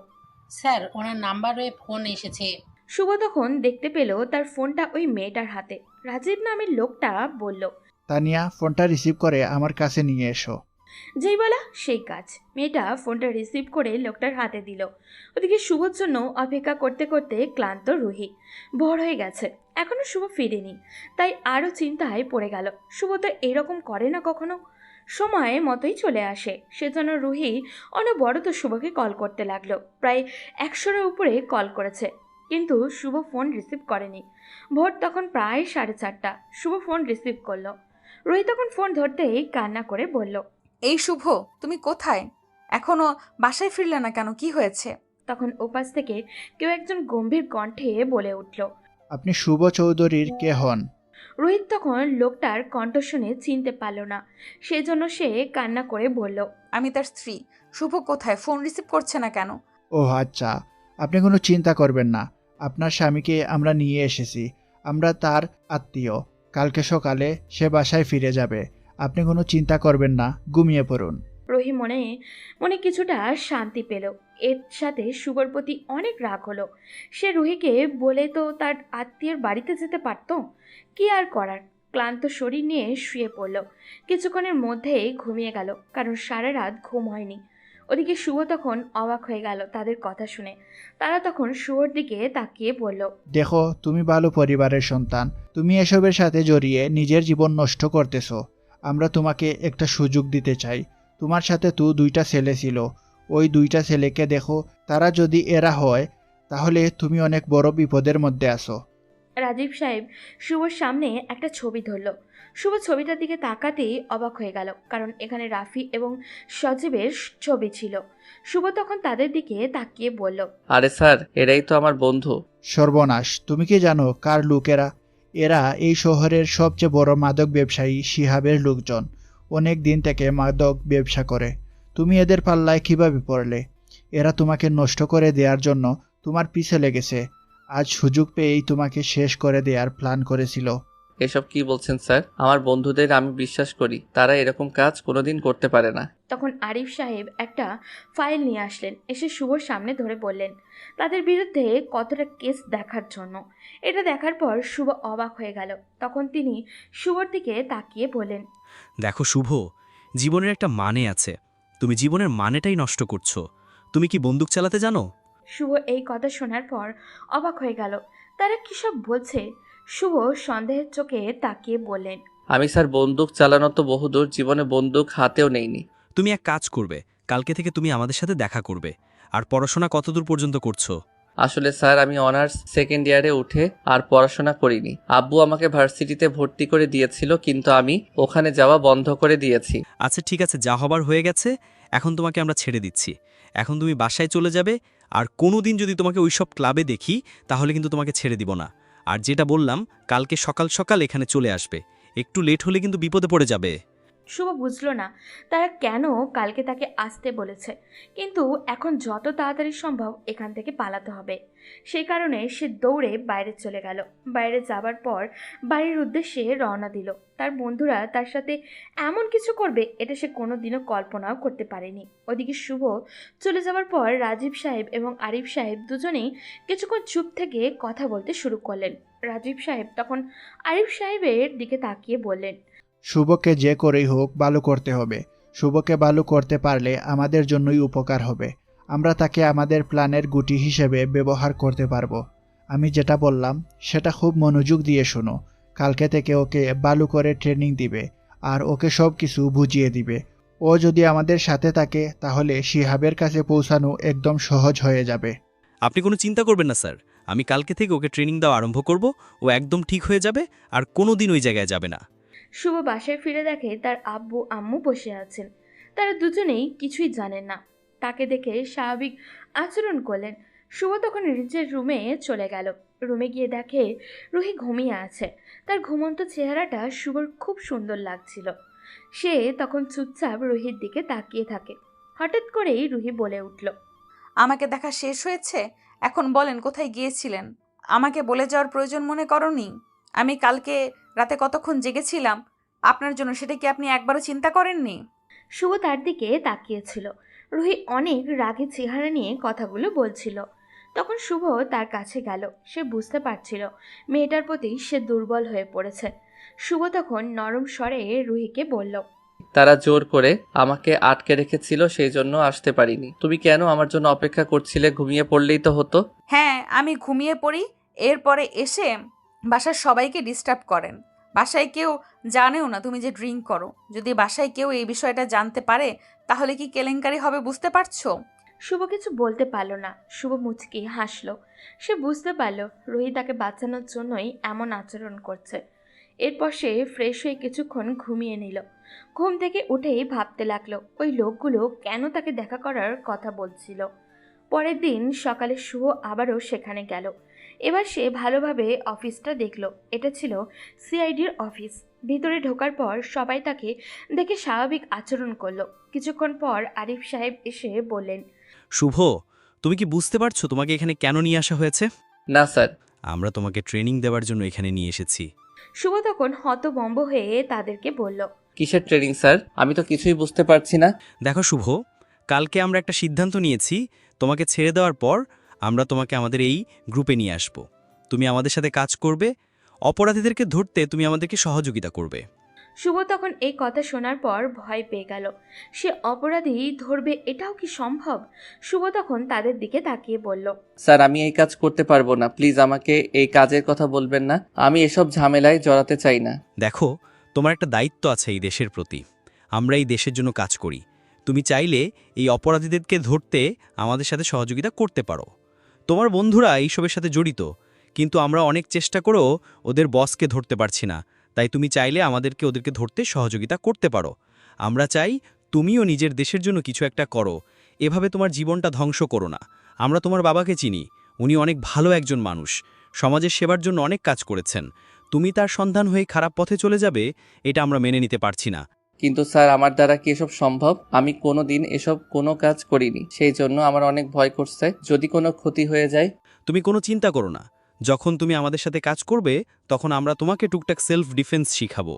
স্যার, ওনার নাম্বারে ফোন এসেছে। শুভ তখন দেখতে পেল তার ফোনটা ওই মেয়েটার হাতে। রাজীব নামের লোকটা বলল, তানিয়া, ফোনটা রিসিভ করে আমার কাছে নিয়ে এসো। যেই বলা সেই কাজ। মেয়েটা ফোনটা রিসিভ করে লোকটার হাতে দিল। ওদিকে শুভর জন্য অপেক্ষা করতে করতে ক্লান্ত রুহি। ভোর হয়ে গেছে, এখনো শুভ ফিরেনি, তাই আরও চিন্তায় পড়ে গেল। শুভ তো এরকম করে না কখনো, সময় মতোই চলে আসে। সেজন্য রুহি অনবরত শুভকে কল করতে লাগলো। প্রায় 100-এর উপরে কল করেছে, কিন্তু শুভ ফোন রিসিভ করেনি। ভোর তখন প্রায় 4:30। শুভ ফোন রিসিভ করলো। রুহি তখন ফোন ধরতেই কান্না করে বলল, এই শুভ, তুমি কোথায়? এখনো বাসায় ফিরলে না কেন? কি হয়েছে? তখন ওপাশ থেকে কেউ একজন গম্ভীর কণ্ঠে বলে উঠল। আপনি শুভ চৌধুরীর কে হন? রোহিত তখন লোকটার কণ্ঠ শুনে চিনতে পারল না, সেজন্য সে কান্না করে বলল, আমি তার স্ত্রী। শুভ কোথায়? ফোন রিসিভ করছে না কেন? ও আচ্ছা, আপনি কোনো চিন্তা করবেন না, আপনার স্বামীকে আমরা নিয়ে এসেছি। আমরা তার আত্মীয়। কালকে সকালে সে বাসায় ফিরে যাবে। আপনি কোনো চিন্তা করবেন না, ঘুমিয়ে পড়ুন। রোহি মনে মনে কিছুটা শান্তি পেল। এর সাথে শুভর প্রতি অনেক রাগ হলো। সে রুহিকে বলে তো তার আত্মীয়ের বাড়িতে যেতে পারত। কি আর করার, ক্লান্ত শরীর নিয়ে শুয়ে পড়ল। কিছুক্ষণের মধ্যেই ঘুমিয়ে গেল, কারণ সারা রাত ঘুম হয়নি। ওদিকে শুভ তখন অবাক হয়ে গেল তাদের কথা শুনে। তারা তখন শুভর দিকে তাকিয়ে বলল, দেখো, তুমি ভালো পরিবারের সন্তান, তুমি এসবের সাথে জড়িয়ে নিজের জীবন নষ্ট করতেছো। আমরা তোমাকে একটা সুযোগ দিতে চাই। তোমার সাথে তো 2টা ছেলে ছিল, ওই 2টা ছেলেকে দেখো, তারা যদি এরা হয় তাহলে তুমি অনেক বড় বিপদের মধ্যে আছো। রাজীব সাহেব শুভর সামনে একটা ছবি ধরল। শুভ ছবিটার দিকে তাকাতেই অবাক হয়ে গেল, কারণ এখানে রাফি এবং সজীবের ছবি ছিল। শুভ তখন তাদের দিকে তাকিয়ে বলল, আরে স্যার, এরাই তো আমার বন্ধু। সর্বনাশ, তুমি কি জানো কার লোক এরা? এরা এই শহরের সবচেয়ে বড় মাদক ব্যবসায়ী শিহাবের লোকজন। অনেক দিন থেকে মাদক ব্যবসা করে। তুমি এদের পাল্লায় কিভাবে পড়লে? এরা তোমাকে নষ্ট করে দেওয়ার জন্য তোমার পিছে লেগেছে। আজ সুযোগ পেয়েই তোমাকে শেষ করে দেওয়ার প্ল্যান করেছিল। এসব কি বলছেন স্যার? আমার বন্ধুদের আমি বিশ্বাস করি, তারা এরকম কাজ কোনোদিন করতে পারে না। তখন আরিফ সাহেব একটা ফাইল নিয়ে আসলেন, এসে শুভর সামনে ধরে বললেন তাদের বিরুদ্ধে কতটা কেস দেখার জন্য। এটা দেখার পর শুভ অবাক হয়ে গেল। তখন তিনি শুভর দিকে তাকিয়ে বললেন, দেখো শুভ, জীবনের একটা মানে আছে। তুমি জীবনের মানেটাই নষ্ট করছো। তুমি কি বন্দুক চালাতে জানো? শুভ এই কথা শোনার পর অবাক হয়ে গেল। তারা কী সব বলছে? শুভ সন্দেহের চোখে তাকিয়ে বললেন, আমি স্যার বন্দুক চালানো তো বহুদূর, জীবনে বন্দুক হাতেও নেইনি। তুমি এক কাজ করবে, কালকে থেকে তুমি আমাদের সাথে দেখা করবে। আর পড়াশোনা কতদূর পর্যন্ত করছো? আসলে স্যার, আমি অনার্স 2nd ইয়ারে উঠে আর পড়াশোনা করিনি। আব্বু আমাকে ভার্সিটিতে ভর্তি করে দিয়েছিল, কিন্তু আমি ওখানে যাওয়া বন্ধ করে দিয়েছি। আচ্ছা ঠিক আছে, যা হবার হয়ে গেছে। এখন তোমাকে আমরা ছেড়ে দিচ্ছি। এখন তুমি বাসায় চলে যাবে। আর কোনোদিন যদি তোমাকে ওইসব ক্লাবে দেখি তাহলে কিন্তু তোমাকে ছেড়ে দিব না। আর যেটা বললাম, কালকে সকাল সকাল এখানে চলে আসবে। একটু লেট হলে কিন্তু বিপদে পড়ে যাবে। শুভ বুঝল না তারা কেন কালকে তাকে আসতে বলেছে, কিন্তু এখন যত তাড়াতাড়ি সম্ভব এখান থেকে পালাতে হবে। সেই কারণে সে দৌড়ে বাইরে চলে গেল। বাইরে যাবার পর বাড়ির উদ্দেশ্যে রওনা দিল। তার বন্ধুরা তার সাথে এমন কিছু করবে এটা সে কোনোদিনও কল্পনাও করতে পারেনি। ওদিকে শুভ চলে যাওয়ার পর রাজীব সাহেব এবং আরিফ সাহেব দুজনেই কিছুক্ষণ চুপ থেকে কথা বলতে শুরু করলেন। রাজীব সাহেব তখন আরিফ সাহেবের দিকে তাকিয়ে বললেন, শুভকে যে করেই হোক ভালো করতে হবে। শুভকে ভালো করতে পারলে আমাদের জন্যই উপকার হবে। আমরা তাকে আমাদের প্ল্যানের গুটি হিসেবে ব্যবহার করতে পারবো। আমি যেটা বললাম সেটা খুব মনোযোগ দিয়ে শোনো। কালকে থেকে ওকে ভালো করে ট্রেনিং দিবে আর ওকে সব কিছু বুঝিয়ে দিবে। ও যদি আমাদের সাথে থাকে তাহলে শিহাবের কাছে পৌঁছানো একদম সহজ হয়ে যাবে। আপনি কোনো চিন্তা করবেন না স্যার। আমি কালকে থেকে ওকে ট্রেনিং দেওয়া আরম্ভ করব। ও একদম ঠিক হয়ে যাবে আর কোনোদিন ওই জায়গায় যাবে না। শুভ বাসায় ফিরে দেখে তার আব্বু আম্মু বসে আছেন। তারা দুজনেই কিছুই জানেন না। তাকে দেখে স্বাভাবিক আচরণ করলেন। শুভ তখন নিজের রুমে চলে গেল। রুমে গিয়ে দেখে রুহি ঘুমিয়ে আছে। তার ঘুমন্ত চেহারাটা শুভর খুব সুন্দর লাগছিল। সে তখন চুপচাপ রুহির দিকে তাকিয়ে থাকে। হঠাৎ করেই রুহি বলে উঠল, আমাকে দেখা শেষ হয়েছে? এখন বলেন কোথায় গিয়েছিলেন? আমাকে বলে যাওয়ার প্রয়োজন মনে করনি? আমি কালকে রাতে কতক্ষণ জেগেছিলাম আপনার জন্য, সেটা কি আপনি একবারও চিন্তা করেননি? শুভ তার দিকে তাকিয়েছিল। রুহি অনেক রাগী চেহারা নিয়ে কথাগুলো বলছিল। তখন শুভ তার কাছে গেল। সে বুঝতে পারছিল মেয়েটার প্রতি সে দুর্বল হয়ে পড়েছে। শুভ তখন নরম স্বরে রুহিকে বলল, তারা জোর করে আমাকে আটকে রেখেছিল, সেই জন্য আসতে পারিনি। তুমি কেন আমার জন্য অপেক্ষা করছিলে? ঘুমিয়ে পড়লেই তো হতো। হ্যাঁ, আমি ঘুমিয়ে পড়ি, এরপরে এসে বাসার সবাইকে ডিস্টার্ব করেন। বাসায় কেউ জানেও না তুমি যে ড্রিঙ্ক করো। যদি বাসায় কেউ এই বিষয়টা জানতে পারে তাহলে কি কেলেঙ্কারি হবে, বুঝতে পারছো? শুভ কিছু বলতে পারল না। শুভ মুচকি হাসলো। সে বুঝতে পারল রুহি তাকে বাঁচানোর জন্যই এমন আচরণ করছে। এরপর সে ফ্রেশ হয়ে কিছুক্ষণ ঘুমিয়ে নিল। ঘুম থেকে উঠেই ভাবতে লাগলো ওই লোকগুলো কেন তাকে দেখা করার কথা বলছিল। পরের দিন সকালে শুভ আবারও সেখানে গেল। এবার সে ভালোভাবে অফিসটা দেখল। এটা ছিল সিআইডির অফিস। ভিতরে ঢোকার পর সবাই তাকে দেখে স্বাভাবিক আচরণ করলো। কিছুক্ষণ পর আরিফ সাহেব এসে বললেন, শুভ, তুমি কি বুঝতে পারছো তোমাকে এখানে কেন নিয়ে আসা হয়েছে? না স্যার। আমরা তোমাকে ট্রেনিং দেওয়ার জন্য এখানে নিয়ে এসেছি। শুভ তখন হতভম্ব হয়ে তাদেরকে বলল, কিসের ট্রেনিং স্যার? আমি তো কিছুই বুঝতে পারছি না। দেখো শুভ, কালকে আমরা একটা সিদ্ধান্ত নিয়েছি, তোমাকে ছেড়ে দেওয়ার পর আমরা তোমাকে আমাদের এই গ্রুপে নিয়ে আসব। তুমি আমাদের সাথে কাজ করবে, অপরাধীদেরকে ধরতে তুমি আমাদেরকে সহযোগিতা করবে। শুভ তখন এই কথা শোনার পর ভয় পেয়ে গেল। সে অপরাধী ধরবে, এটাও কি সম্ভব? শুভ তখন তাদের দিকে তাকিয়ে বলল, স্যার, আমি এই কাজ করতে পারবো না। প্লিজ আমাকে এই কাজের কথা বলবেন না। আমি এসব ঝামেলায় জড়াতে চাই না। দেখো, তোমার একটা দায়িত্ব আছে এই দেশের প্রতি। আমরা এই দেশের জন্য কাজ করি। তুমি চাইলে এই অপরাধীদেরকে ধরতে আমাদের সাথে সহযোগিতা করতে পারো। তোমার বন্ধুরা এইসবের সাথে জড়িত, কিন্তু আমরা অনেক চেষ্টা করেও ওদের বসকে ধরতে পারছি না। তাই তুমি চাইলে আমাদেরকে ওদেরকে ধরতে সহযোগিতা করতে পারো। আমরা চাই তুমিও নিজের দেশের জন্য কিছু একটা করো। এভাবে তোমার জীবনটা ধ্বংস করো না। আমরা তোমার বাবাকে চিনি, উনি অনেক ভালো একজন মানুষ, সমাজের সেবার জন্য অনেক কাজ করেছেন। তুমি তার সন্ধান হয়ে খারাপ পথে চলে যাবে, এটা আমরা মেনে নিতে পারছি না। কিন্তু স্যার, আমার দ্বারা কি এসব সম্ভব? আমি কোনো দিন এসব কোনো কাজ করিনি, সেই জন্য আমার অনেক ভয় করছে যদি কোনো ক্ষতি হয়ে যায়। তুমি কোনো চিন্তা করো না। যখন তুমি আমাদের সাথে কাজ করবে তখন আমরা তোমাকে টুকটাক সেলফ ডিফেন্স শিখাবো।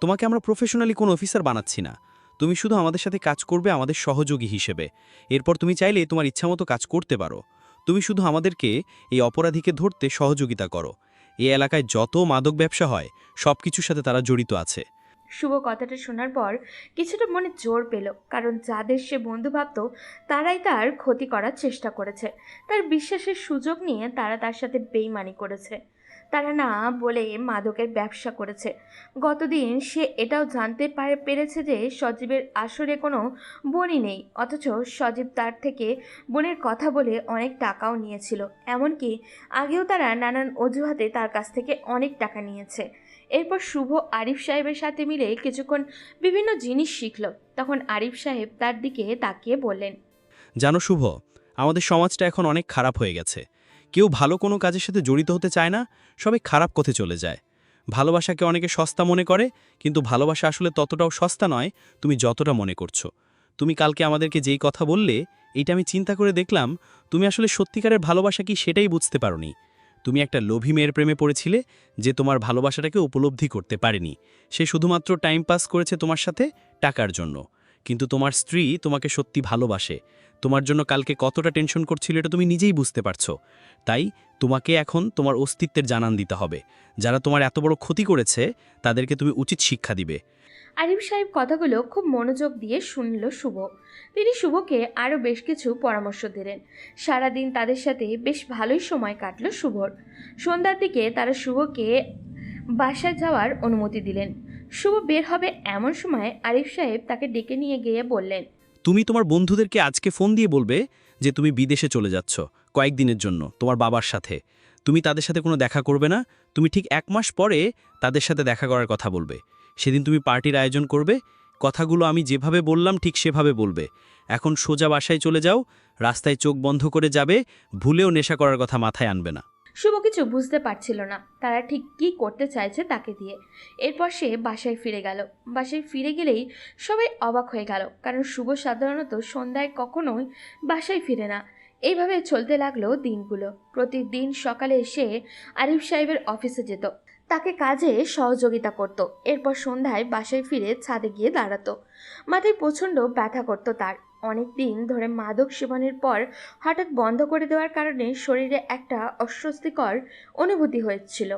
তোমাকে আমরা প্রফেশনালি কোনো অফিসার বানাচ্ছি না। তুমি শুধু আমাদের সাথে কাজ করবে আমাদের সহযোগী হিসেবে। এরপর তুমি চাইলে তোমার ইচ্ছামতো কাজ করতে পারো। তুমি শুধু আমাদেরকে এই অপরাধীকে ধরতে সহযোগিতা করো। এই এলাকায় যত মাদক ব্যবসা হয় সব কিছুর সাথে তারা জড়িত আছে। শুভ কথাটা শোনার পর কিছুটা মনে জোর পেল, কারণ যাদের সে বন্ধু ভাবত তারাই তার ক্ষতি করার চেষ্টা করেছে। তার বিশ্বাসের সুযোগ নিয়ে তারা তার সাথে বেইমানি করেছে। তারা না বলে মাদকের ব্যবসা করেছে। গতদিন সে এটাও জানতে পেরেছে যে সজীবের আসলে কোনো বোনই নেই, অথচ সজীব তার থেকে বোনের কথা বলে অনেক টাকাও নিয়েছিল। এমনকি আগেও তারা নানান অজুহাতে তার কাছ থেকে অনেক টাকা নিয়েছে। এরপর শুভ আরিফ সাহেবের সাথে মিলে কিছুক্ষণ বিভিন্ন জিনিস শিখল। তখন আরিফ সাহেব তার দিকে তাকিয়ে বললেন, জানো শুভ, আমাদের সমাজটা এখন অনেক খারাপ হয়ে গেছে। কেউ ভালো কোনো কাজের সাথে জড়িত হতে চায় না, সবাই খারাপ পথে চলে যায়। ভালোবাসাকে অনেকে সস্তা মনে করে, কিন্তু ভালোবাসা আসলে ততটাও সস্তা নয় তুমি যতটা মনে করছো। তুমি কালকে আমাদেরকে যেই কথা বললে, এইটা আমি চিন্তা করে দেখলাম তুমি আসলে সত্যিকারের ভালোবাসা কি সেটাই বুঝতে পারোনি। তুমি একটা লোভী মেয়ের প্রেমে পড়েছিলে যে তোমার ভালোবাসাটাকে উপলব্ধি করতে পারেনি। সে শুধুমাত্র টাইম পাস করেছে তোমার সাথে টাকার জন্য। কিন্তু তোমার স্ত্রী তোমাকে সত্যি ভালোবাসে। তোমার জন্য কালকে কতটা টেনশন করছিল এটা তুমি নিজেই বুঝতে পারছো। তাই তোমাকে এখন তোমার অস্তিত্বের জানান দিতে হবে। যারা তোমার এত বড় ক্ষতি করেছে তাদেরকে তুমি উচিত শিক্ষা দিবে। আরিফ সাহেব কথাগুলো খুব মনোযোগ দিয়ে শুনল শুভ। তিনি শুভকে আরও বেশ কিছু পরামর্শ দিলেন। সারাদিন তাদের সাথে বেশ ভালোই সময় কাটল শুভর। সন্ধ্যার দিকে তারা শুভকে বাসায় যাওয়ার অনুমতি দিলেন। শুভ বের হবে এমন সময় আরিফ সাহেব তাকে ডেকে নিয়ে গিয়ে বললেন, তুমি তোমার বন্ধুদেরকে আজকে ফোন দিয়ে বলবে যে তুমি বিদেশে চলে যাচ্ছ কয়েকদিনের জন্য তোমার বাবার সাথে। তুমি তাদের সাথে কোনো দেখা করবে না। তুমি ঠিক 1 মাস পরে তাদের সাথে দেখা করার কথা বলবে। সেদিন তুমি পার্টির আয়োজন করবে। কথাগুলো আমি যেভাবে বললাম ঠিক সেভাবে বলবে। এখন সোজা বাসায় চলে যাও, রাস্তায় চোখ বন্ধ করে যাবে, ভুলেও নেশা করার কথা মাথায় আনবে না। শুভ কিছু বুঝতে পারছিল না তারা ঠিক কী করতে চাইছে তাকে দিয়ে। এরপর সে বাসায় ফিরে গেল। বাসায় ফিরে গেলেই সবাই অবাক হয়ে গেল, কারণ শুভ সাধারণত সন্ধ্যায় কখনোই বাসায় ফিরে না। এইভাবে চলতে লাগলো দিনগুলো। প্রতিদিন সকালে এসে আরিফ সাহেবের অফিসে যেত, তাকে কাজে সহযোগিতা করত। এরপর সন্ধ্যায় বাসায় ফিরে ছাদে গিয়ে দাঁড়াতো। মাথায় প্রচণ্ড ব্যথা করতো তার। অনেক দিন ধরে মাদক সেবনের পর হঠাৎ বন্ধ করে দেওয়ার কারণে শরীরে একটা অস্বস্তিকর অনুভূতি হয়েছিল।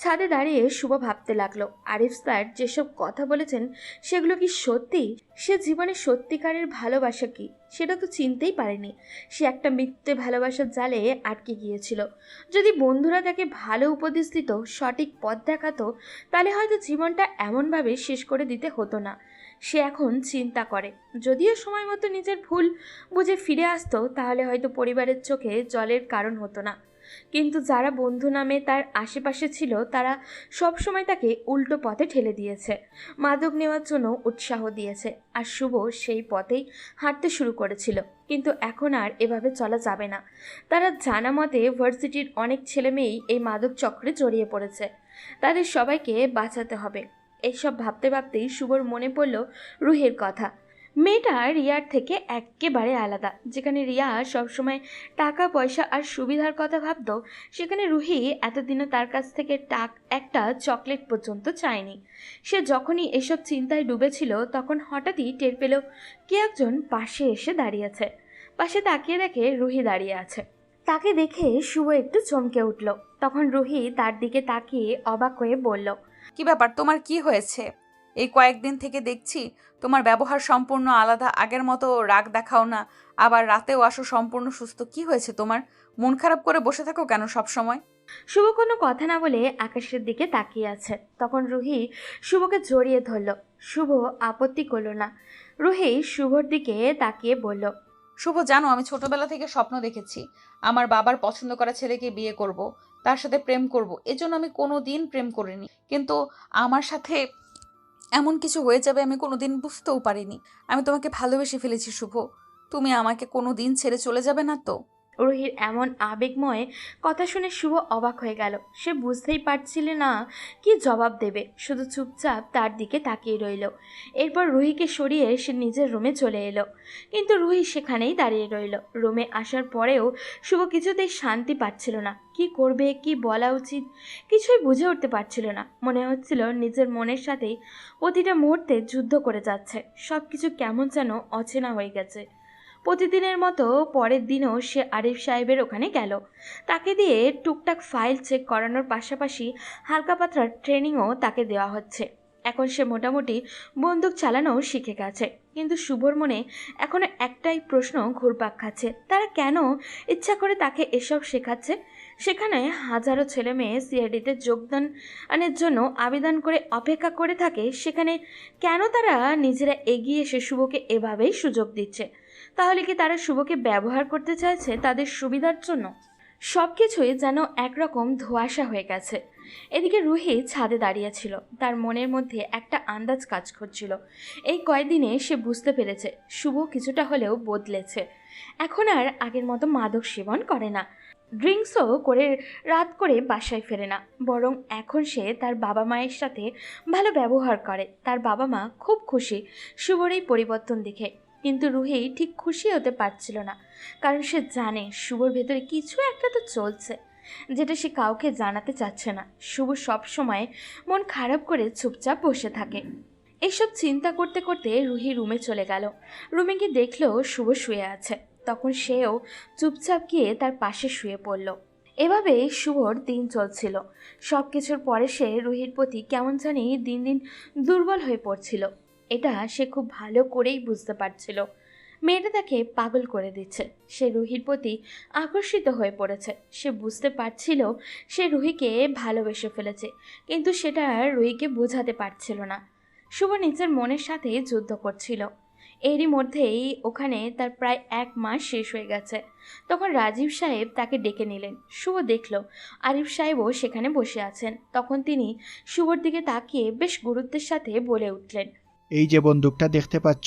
ছাদে দাঁড়িয়ে শুভ ভাবতে লাগলো, আরিফ স্যার যেসব কথা বলেছেন সেগুলো কি সত্যি? সে জীবনে সত্যিকারের ভালোবাসা কি সেটা তো চিনতেই পারেনি। সে একটা মিথ্যে ভালোবাসার জালে আটকে গিয়েছিল। যদি বন্ধুরা তাকে ভালো উপদেশ দিত, সঠিক পথ দেখাতো, তাহলে হয়তো জীবনটা এমনভাবে শেষ করে দিতে হতো না। সে এখন চিন্তা করে, যদিও সময় মতো নিজের ভুল বুঝে ফিরে আসতো তাহলে হয়তো পরিবারের চোখে জলের কারণ হতো না। কিন্তু যারা বন্ধু নামে তার আশেপাশে ছিল তারা সবসময় তাকে উল্টো পথে ঠেলে দিয়েছে, মাদক নেওয়ার জন্য উৎসাহ দিয়েছে। আর শুভ সেই পথেই হাঁটতে শুরু করেছিল। কিন্তু এখন আর এভাবে চলা যাবে না। তারা জানা মতে ভার্সিটির অনেক ছেলেমেয়েই এই মাদক চক্রে জড়িয়ে পড়েছে, তাদের সবাইকে বাঁচাতে হবে। এইসব ভাবতে ভাবতেই শুভর মনে পড়ল রুহির কথা। মেয়েটা রিয়ার থেকে একেবারে আলাদা। যেখানে রিয়া সবসময় টাকা পয়সা আর সুবিধার কথা ভাবতো, সেখানে রুহি এতদিনও তার কাছ থেকে একটা চকলেট পর্যন্ত চায়নি। সে যখনই এসব চিন্তায় ডুবেছিল তখন হঠাৎই টের পেল কে একজন পাশে এসে দাঁড়িয়েছে। পাশে তাকিয়ে দেখে রুহি দাঁড়িয়ে আছে। তাকে দেখে শুভ একটু চমকে উঠল। তখন রুহি তার দিকে তাকিয়ে অবাক হয়ে বলল, কি ব্যাপার, তোমার কি হয়েছে? এই কয়েকদিন থেকে দেখছি তোমার ব্যবহার সম্পূর্ণ আলাদা। আগের মতো রাগ দেখাও না, আবার রাতেও আসো সম্পূর্ণ সুস্থ। কি হয়েছে তোমার? মন খারাপ করে বসে থাকো কেন সব সময়? শুভ কোনো কথা না বলে আকাশের দিকে তাকিয়ে আছে। তখন রুহি শুভকে জড়িয়ে ধরল। শুভ আপত্তি করল না। রুহি শুভর দিকে তাকিয়ে বলল, শুভ, জানো আমি ছোটবেলা থেকে স্বপ্ন দেখেছি আমার বাবার পছন্দ করা ছেলেকে বিয়ে করব, তার সাথে প্রেম করব। এজন্য আমি কোনোদিন প্রেম করিনি, কিন্তু আমার সাথে এমন কিছু হয়ে যাবে আমি কোনোদিন বুঝতেও পারিনি। আমি তোমাকে ভালোবেসে ফেলেছি শুভ। তুমি আমাকে কোনোদিন ছেড়ে চলে যাবে না তো? রুহির এমন আবেগময় কথা শুনে শুভ অবাক হয়ে গেল। সে বুঝতেই পারছিল না কি জবাব দেবে, শুধু চুপচাপ তার দিকে তাকিয়ে রইল। এরপর রুহিকে সরিয়ে সে নিজের রুমে চলে এলো। কিন্তু রুহি সেখানেই দাঁড়িয়ে রইল। রুমে আসার পরেও শুভ কিছুতেই শান্তি পাচ্ছিল না। কি করবে, কি বলা উচিত, কিছুই বুঝে উঠতে পারছিল না। মনে হচ্ছিল নিজের মনের সাথেই প্রতিটা মুহূর্তে যুদ্ধ করে যাচ্ছে। সব কিছু কেমন যেন অচেনা হয়ে গেছে। প্রতিদিনের মতো পরের দিনও সে আরিফ সাহেবের ওখানে গেল। তাকে দিয়ে টুকটাক ফাইল চেক করানোর পাশাপাশি হালকা পাতলার ট্রেনিংও তাকে দেওয়া হচ্ছে। এখন সে মোটামুটি বন্দুক চালানোও শিখে গেছে। কিন্তু শুভর মনে এখনো একটাই প্রশ্ন ঘুরপাক খাচ্ছে, তারা কেন ইচ্ছা করে তাকে এসব শেখাচ্ছে? সেখানে হাজারো ছেলে মেয়ে সিআইডিতে যোগদানের জন্য আবেদন করে অপেক্ষা করে থাকে, সেখানে কেন তারা নিজেরা এগিয়ে এসে শুভকে এভাবেই সুযোগ দিচ্ছে? তাহলে কি তারা শুভকে ব্যবহার করতে চাইছে তাদের সুবিধার জন্য? সব কিছুই যেন একরকম ধোঁয়াশা হয়ে গেছে। এদিকে রুহি ছাদে দাঁড়িয়েছিল। তার মনের মধ্যে একটা আন্দাজ কাজ করছিল। এই কয়েকদিনে সে বুঝতে পেরেছে শুভ কিছুটা হলেও বদলেছে। এখন আর আগের মতো মাদক সেবন করে না, ড্রিঙ্কসও করে রাত করে বাসায় ফেরে না। বরং এখন সে তার বাবা মায়ের সাথে ভালো ব্যবহার করে। তার বাবা মা খুব খুশি শুভর এই পরিবর্তন দেখে। কিন্তু রুহি ঠিক খুশি হতে পারছিল না, কারণ সে জানে শুভর ভেতরে কিছু একটা তো চলছে, যেটা সে কাউকে জানাতে চাচ্ছে না। শুভ সব সময় মন খারাপ করে চুপচাপ বসে থাকে। এসব চিন্তা করতে করতে রুহি রুমে চলে গেল। রুমে গিয়ে দেখলো শুভ শুয়ে আছে। তখন সেও চুপচাপ গিয়ে তার পাশে শুয়ে পড়ল। এভাবে শুভর দিন চলছিল। সব কিছুর পরে সে রুহির প্রতি কেমন জানি দিন দিন দুর্বল হয়ে পড়ছিল। এটা সে খুব ভালো করেই বুঝতে পারছিল। মেয়েটা তাকে পাগল করে দিচ্ছে। সে রুহির প্রতি আকর্ষিত হয়ে পড়েছে। সে বুঝতে পারছিল সে রুহিকে ভালোবেসে ফেলেছে, কিন্তু সেটা রুহিকে বোঝাতে পারছিল না। শুভ নিজের মনের সাথে যুদ্ধ করছিল। এরই মধ্যেই ওখানে তার প্রায় 1 মাস শেষ হয়ে গেছে। তখন রাজীব সাহেব তাকে ডেকে নিলেন। শুভ দেখল আরিফ সাহেবও সেখানে বসে আছেন। তখন তিনি শুভর দিকে তাকিয়ে বেশ গুরুত্বের সাথে বলে উঠলেন, এই যে বন্দুকটা দেখতে পাচ্ছ,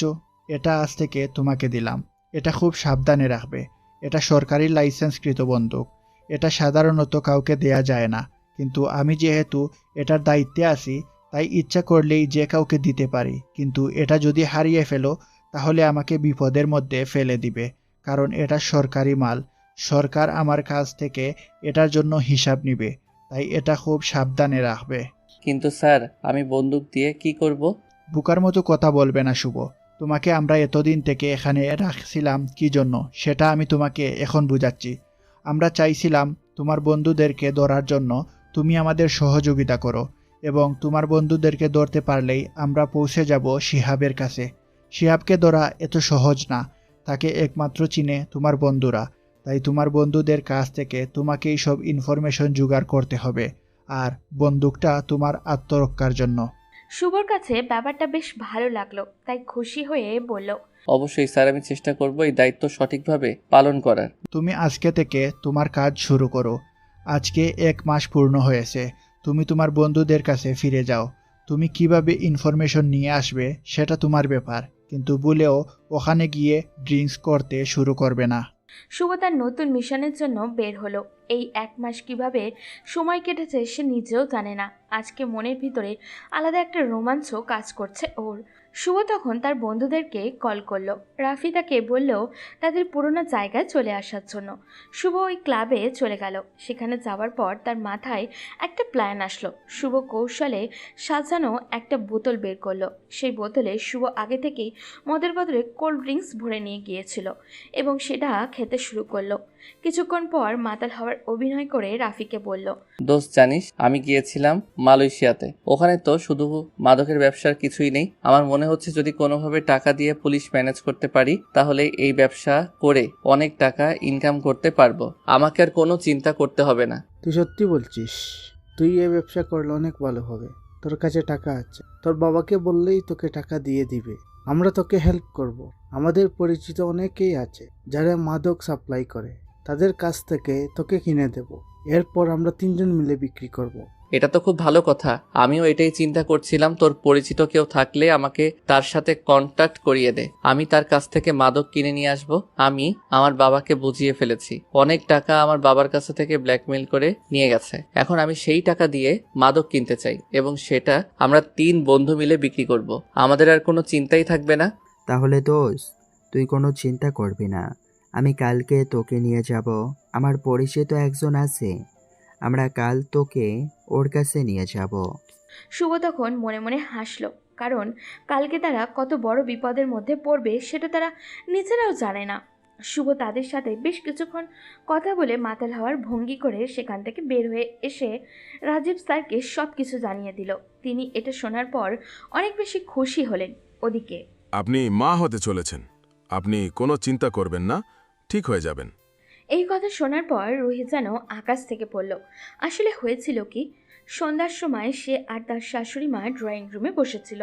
এটা আজ থেকে তোমাকে দিলাম। এটা খুব সাবধানে রাখবে। এটা সরকারি লাইসেন্সকৃত বন্দুক। এটা সাধারণত কাউকে দেয়া যায় না, কিন্তু আমি যেহেতু এটার দায়িত্বে আছি তাই ইচ্ছা করলেই যে কাউকে দিতে পারি। কিন্তু এটা যদি হারিয়ে ফেলো তাহলে আমাকে বিপদের মধ্যে ফেলে দিবে, কারণ এটা সরকারি মাল। সরকার আমার কাছ থেকে এটার জন্য হিসাব নিবে, তাই এটা খুব সাবধানে রাখবে। কিন্তু স্যার আমি বন্দুক দিয়ে কি করব? বুকার মতো কথা বলবে না শুভ। তোমাকে আমরা এতদিন থেকে এখানে রাখছিলাম কি জন্য সেটা আমি তোমাকে এখন বুঝাচ্ছি। আমরা চাইছিলাম তোমার বন্ধুদেরকে ধরার জন্য তুমি আমাদের সহযোগিতা করো, এবং তোমার বন্ধুদেরকে ধরতে পারলেই আমরা পৌঁছে যাব শিহাবের কাছে। শিহাবকে ধরা এত সহজ না, তাকে একমাত্র চিনে তোমার বন্ধুরা। তাই তোমার বন্ধুদের কাছ থেকে তোমাকেই সব ইনফরমেশন জোগাড় করতে হবে, আর বন্দুকটা তোমার আত্মরক্ষার জন্য। শুভর কাছে ব্যাপারটা বেশ ভালো লাগলো, তাই খুশি হয়ে বলল, অবশ্যই স্যার, আমি চেষ্টা করব এই দায়িত্ব সঠিকভাবে পালন করার। তুমি আজকে থেকে তোমার কাজ শুরু করো। আজকে 1 মাস পূর্ণ হয়েছে। তুমি তোমার বন্ধুদের কাছে ফিরে যাও। তুমি কিভাবে ইনফরমেশন নিয়ে আসবে সেটা তোমার ব্যাপার, কিন্তু ভুলেও ওখানে গিয়ে ড্রিঙ্কস করতে শুরু করবে না। শুভ তার নতুন মিশনের জন্য বের হলো। এই 1 মাস কিভাবে সময় কেটেছে সে নিজেও জানে না। আজকে মনের ভিতরে আলাদা একটা রোমাঞ্চ কাজ করছে ওর। শুভ তখন তার বন্ধুদেরকে কল করলো। রাফি তাকে বলল তাদের পুরোনো জায়গায় চলে আসার জন্য। শুভ ওই ক্লাবে চলে গেল। সেখানে যাওয়ার পর তার মাথায় একটা প্ল্যান আসলো। শুভ কৌশলে সাজানো একটা বোতল বের করলো। সেই বোতলে শুভ আগে থেকেই মদের বদলে কোল্ড ড্রিঙ্কস ভরে নিয়ে গিয়েছিল এবং সেটা খেতে শুরু করলো। কিছুক্ষণ পর মাতাল হওয়ার অভিনয় করে রাফিকে বলল, দোস্ত জানিস আমি গিয়েছিলাম মালয়েশিয়াতে। ওখানে তো শুধু মাদকের ব্যবসার কিছুই নেই। আমার মনে হচ্ছে যদি কোনোভাবে টাকা দিয়ে পুলিশ ম্যানেজ করতে পারি তাহলে এই ব্যবসা করে অনেক টাকা ইনকাম করতে পারবো। আমাকে আর কোনো চিন্তা করতে হবে না। তুই সত্যি বলছিস? তুই এই ব্যবসা করলে অনেক ভালো হবে। তোর কাছে টাকা আছে, তোর বাবাকে বললেই তোকে টাকা দিয়ে দিবে। আমরা তোকে হেল্প করব। আমাদের পরিচিত অনেকেই আছে যারা মাদক সাপ্লাই করে, তাদের কাছ থেকে তোকে কিনে দেব। এরপর আমরা 3 জন মিলে বিক্রি করব। এটা তো খুব ভালো কথা। আমিও এটাই চিন্তা করছিলাম, তোর পরিচিত কেউ থাকলে আমাকে তার সাথে কন্ট্যাক্ট করিয়ে দে। আমি তার কাছ থেকে মাদক কিনে নিয়ে আসব। আমি আমার বাবাকে বুঝিয়ে ফেলেছি। অনেক টাকা আমার বাবার কাছে থেকে ব্ল্যাকমেইল করে নিয়ে গেছে। এখন আমি সেই টাকা দিয়ে মাদক কিনতে চাই এবং সেটা আমরা 3 বন্ধু মিলে বিক্রি করব। আমাদের আর কোনো চিন্তাই থাকবে না। তাহলে দোস্ত, তুই কোনো চিন্তা করবি না। আমি কালকে তোকে নিয়ে যাব। আমার পরিচিত একজন আছে, আমরা কাল তোকে ওর কাছে নিয়ে যাব। শুভ তখন মনে মনে হাসলো, কারণ কালকে তারা কত বড় বিপদের মধ্যে পড়বে সেটা তারা নিজেরাও জানে না। শুভ তাদের সাথে বেশ কিছুক্ষণ কথা বলে মাতাল হওয়ার ভঙ্গি করে সেখান থেকে বের হয়ে এসে রাজীব স্যারকে সব কিছু জানিয়ে দিল। তিনি এটা শোনার পর অনেক বেশি খুশি হলেন। ওদিকে আপনি মা হতে চলেছেন, আপনি কোনো চিন্তা করবেন না, ঠিক হয়ে যাবেন। এই কথা শোনার পর রুহি যেন আকাশ থেকে পড়ল। আসলে হয়েছিল কি, সন্ধ্যার সময় সে আর তার শাশুড়ি মা ড্রয়িং রুমে বসেছিল।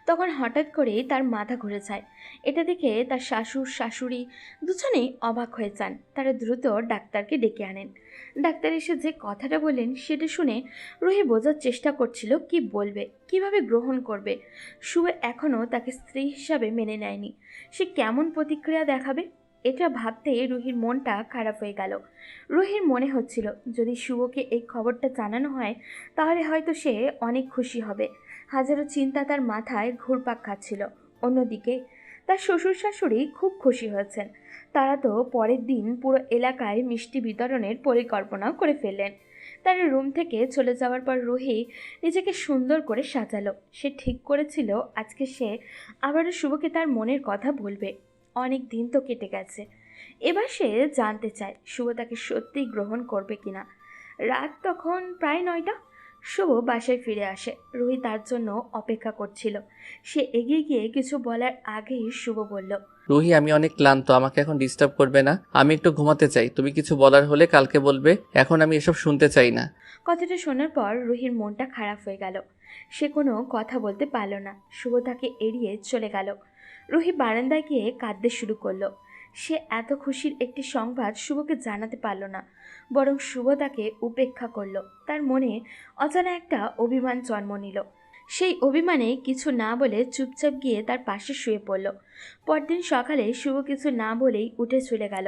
তখন হঠাৎ করেই তার মাথা ঘুরে যায়। এটা দেখে তার শ্বশুর শাশুড়ি দুজনেই অবাক হয়ে যান। তারা দ্রুত ডাক্তারকে ডেকে আনেন। ডাক্তার এসে যে কথাটা বললেন সেটা শুনে রুহি বোঝার চেষ্টা করছিল কি বলবে, কিভাবে গ্রহণ করবে। শুভ এখনও তাকে স্ত্রী হিসাবে মেনে নেয়নি। সে কেমন প্রতিক্রিয়া দেখাবে, এটা ভাবতে রুহির মনটা খারাপ হয়ে গেল। রুহির মনে হচ্ছিল যদি শুভকে এই খবরটা জানানো হয় তাহলে হয়তো সে অনেক খুশি হবে। হাজারো চিন্তা তার মাথায় ঘুরপাক খাচ্ছিল। অন্যদিকে তার শ্বশুর শাশুড়ি খুব খুশি হয়েছেন। তারা তো পরের দিন পুরো এলাকায় মিষ্টি বিতরণের পরিকল্পনা করে ফেললেন। তার রুম থেকে চলে যাওয়ার পর রুহি নিজেকে সুন্দর করে সাজালো। সে ঠিক করেছিল আজকে সে আবারও শুভকে তার মনের কথা বলবে। অনেক দিন তো কেটে গেছে, এবার সে জানতে চায় শুভ তাকে সত্যিই গ্রহণ করবে কিনা। রাত তখন প্রায় 9টা। শুভ বাসায় ফিরে আসে। রুহি তার জন্য অপেক্ষা করছিল। সে এগিয়ে গিয়ে কিছু বলার আগেই শুভ বলল, রুহি আমি অনেক ক্লান্ত, আমাকে এখন ডিস্টার্ব করবে না। আমি একটু ঘুমাতে চাই। তুমি কিছু বলার হলে কালকে বলবে, এখন আমি এসব শুনতে চাই না। কথাটা শোনার পর রুহির মনটা খারাপ হয়ে গেল। সে কোনো কথা বলতে পারল না। শুভ তাকে এড়িয়ে চলে গেল। রুহি বারান্দায় গিয়ে কাঁদতে শুরু করলো। সে এত খুশির একটি সংবাদ শুভকে জানাতে পারল না, বরং শুভ তাকে উপেক্ষা করল। তার মনে অজানা একটা অভিমান জন্ম নিল। সেই অভিমানে কিছু না বলে চুপচাপ গিয়ে তার পাশে শুয়ে পড়ল। পরদিন সকালে শুভ কিছু না বলেই উঠে চলে গেল।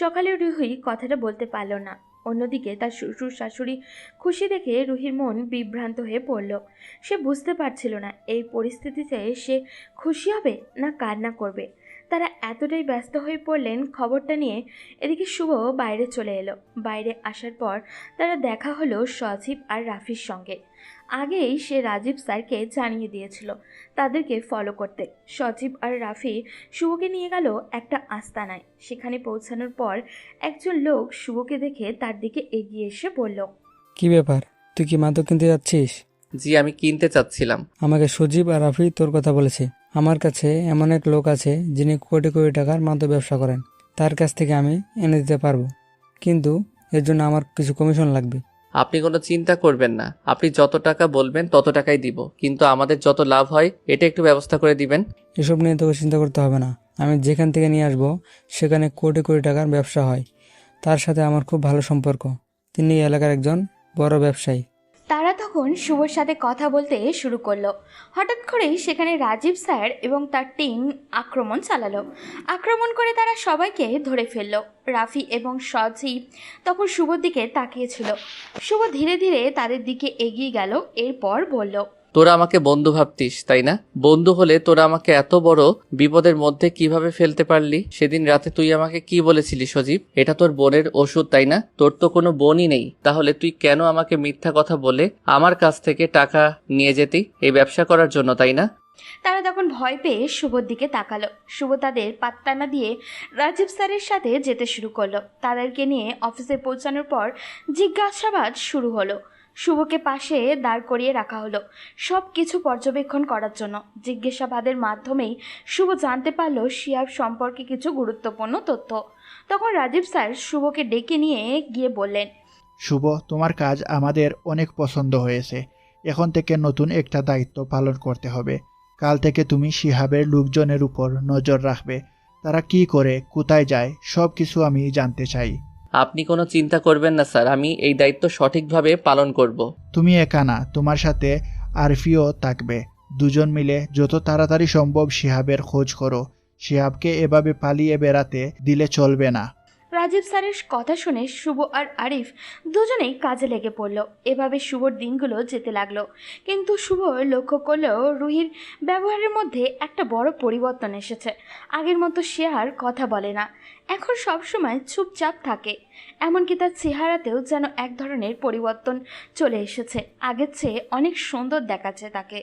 সকালে রুহি কথাটা বলতে পারল না। অন্যদিকে তার শ্বশুর শাশুড়ি খুশি দেখে রুহির মন বিভ্রান্ত হয়ে পড়ল। সে বুঝতে পারছিল না এই পরিস্থিতিতে সে খুশি হবে না কান্না করবে। তারা এতটাই ব্যস্ত হয়ে পড়লেন খবরটা নিয়ে। এদিকে শুভ বাইরে চলে এলো। বাইরে আসার পর তারা দেখা হলো সজীব আর রাফির সঙ্গে। আগেই সে রাজীব স্যারকে জানিয়ে দিয়েছিল তাদেরকে ফলো করতে। সজীব আর রাফি শুভকে নিয়ে গেল একটা আস্তানায়। সেখানে পৌঁছানোর পর একজন লোক শুভকে দেখে তার দিকে এগিয়ে এসে বলল, কি ব্যাপার, তুই কি মাদক কিনতে যাচ্ছিস? জি, আমি কিনতে চাচ্ছিলাম। আমাকে সজীব আর রাফি তোর কথা বলেছে। আমার কাছে এমন এক লোক আছে যিনি কোটি কোটি টাকার মাদক ব্যবসা করেন। তার কাছ থেকে আমি এনে দিতে পারবো, কিন্তু এর জন্য আমার কিছু কমিশন লাগবে। আপনি কোনো চিন্তা করবেন না, আপনি যত টাকা বলবেন তত টাকাই দিব, কিন্তু আমাদের যত লাভ হয় এটা একটু ব্যবস্থা করে দিবেন। এসব নিয়ে তোকে চিন্তা করতে হবে না। আমি যেখান থেকে নিয়ে আসবো সেখানে কোটি কোটি টাকার ব্যবসা হয়। তার সাথে আমার খুব ভালো সম্পর্ক। তিনি এই এলাকার একজন বড় ব্যবসায়ী। তারা তখন শুভর সাথে কথা বলতে শুরু করলো। হঠাৎ করেই সেখানে রাজীব স্যার এবং তার টিম আক্রমণ চালালো। আক্রমণ করে তারা সবাইকে ধরে ফেললো। রাফি এবং সজীব তখন শুভর দিকে তাকিয়েছিল। শুভ ধীরে ধীরে তাদের দিকে এগিয়ে গেল। এরপর বলল, তোরা আমাকে বন্ধু ভাবতিস তাই না? বন্ধু হলে তোরা আমাকে এত বড় বিপদের মধ্যে কিভাবে ফেলতে পারলি? সেদিন রাতে তুই আমাকে কি বলেছিলি সজীব? এটা তোর বোনের ওষুধ তাই না? তোর তো কোনো বোনই নেই, তাহলে তুই কেন আমাকে মিথ্যা কথা বলে আমার কাছ থেকে টাকা নিয়ে যেতি এই ব্যবসা করার জন্য, তাই না? তারা তখন ভয় পেয়ে শুভর দিকে তাকালো। শুভ তাদের পাত্তা না দিয়ে রাজীব স্যারের সাথে যেতে শুরু করলো। তাদেরকে নিয়ে অফিসে পৌঁছানোর পর জিজ্ঞাসাবাদ শুরু হলো। শুভকে পাশে দাঁড় করিয়ে রাখা হলো সব কিছু পর্যবেক্ষণ করার জন্য। জিজ্ঞাসাবাদের মাধ্যমেই শুভ জানতে পারলো শিহাব সম্পর্কে কিছু গুরুত্বপূর্ণ তথ্য। তখন রাজীব স্যার শুভকে ডেকে নিয়ে গিয়ে বললেন, শুভ, তোমার কাজ আমাদের অনেক পছন্দ হয়েছে। এখন থেকে নতুন একটা দায়িত্ব পালন করতে হবে। কাল থেকে তুমি শিহাবের লোকজনের উপর নজর রাখবে। তারা কি করে, কোথায় যায়, সব কিছু আমি জানতে চাই। আপনি কোনো চিন্তা করবেন না স্যার, আমি এই দায়িত্ব সঠিকভাবে পালন করব। তুমি একা না, তোমার সাথে আরফিও থাকবে। দুজন মিলে যত তাড়াতাড়ি সম্ভব শিহাবের খোঁজ করো। শিহাবকে এভাবে পালিয়ে বেড়াতে দিলে চলবে না। রাজীব স্যারের কথা শুনে শুভ আর আরিফ দুজনেই কাজে লেগে পড়ল। এভাবে শুভর দিনগুলো যেতে লাগলো। কিন্তু শুভ লক্ষ্য করলো রুহির ব্যবহারের মধ্যে একটা বড় পরিবর্তন এসেছে। আগের মতো সে আর কথা বলে না, এখন সবসময় চুপচাপ থাকে। এমনকি তার চেহারাতেও যেন এক ধরনের পরিবর্তন চলে এসেছে। আগের চেয়ে অনেক সুন্দর দেখাচ্ছে তাকে।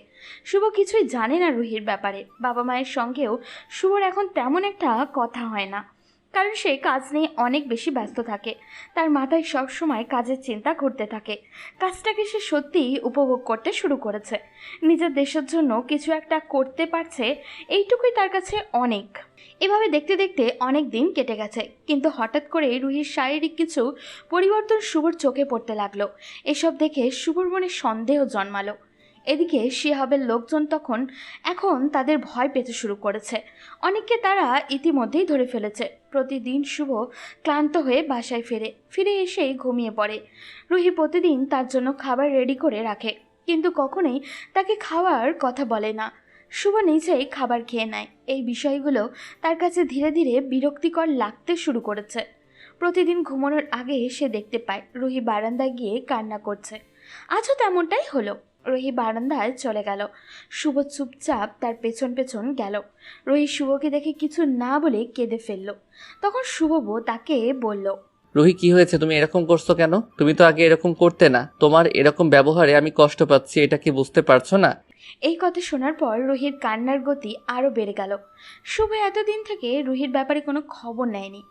শুভ কিছুই জানে না রুহির ব্যাপারে। বাবা মায়ের সঙ্গেও শুভর এখন তেমন একটা কথা হয় না, কারণ সে কাজ নিয়ে অনেক বেশি ব্যস্ত থাকে। তার মাথায় সবসময় কাজের চিন্তা ঘুরতে থাকে। কাজটাকে সে সত্যিই উপভোগ করতে শুরু করেছে। নিজের দেশের জন্য কিছু একটা করতে পারছে, এইটুকুই তার কাছে অনেক। এভাবে দেখতে দেখতে অনেক দিন কেটে গেছে। কিন্তু হঠাৎ করে রুহির শারীরিক কিছু পরিবর্তন শুভর চোখে পড়তে লাগলো। এসব দেখে শুভর মনে সন্দেহ জন্মালো। এদিকে শিহাবের লোকজন এখন তাদের ভয় পেতে শুরু করেছে। অনেককে তারা ইতিমধ্যেই ধরে ফেলেছে। প্রতিদিন শুভ ক্লান্ত হয়ে বাসায় ফিরে এসেই ঘুমিয়ে পড়ে। রুহি প্রতিদিন তার জন্য খাবার রেডি করে রাখে, কিন্তু কখনোই তাকে খাওয়ার কথা বলে না। শুভ নিজেই খাবার খেয়ে নেয়। এই বিষয়গুলো তার কাছে ধীরে ধীরে বিরক্তিকর লাগতে শুরু করেছে। প্রতিদিন ঘুমানোর আগে সে দেখতে পায় রুহি বারান্দায় গিয়ে কান্না করছে। আজও তেমনটাই হলো। রুহি বারান্দায় চলে গেল। শুভ চুপচাপ তার পেছন পেছন গেল। রুহি শুভকে দেখে কিছু না বলে কেঁদে ফেলল। তখন শুভ তাকে বলল, রুহি, কি হয়েছে? তুমি এরকম করছো কেন? তুমি তো আগে এরকম করতে না। তোমার এরকম ব্যবহারে আমি কষ্ট পাচ্ছি, এটা কি বুঝতে পারছো না? এই কথা শোনার পর রুহির কান্নার গতি আরও বেড়ে গেল। শুভ এতদিন থেকে রুহির ব্যাপারে কোনো খবর নেয়নি।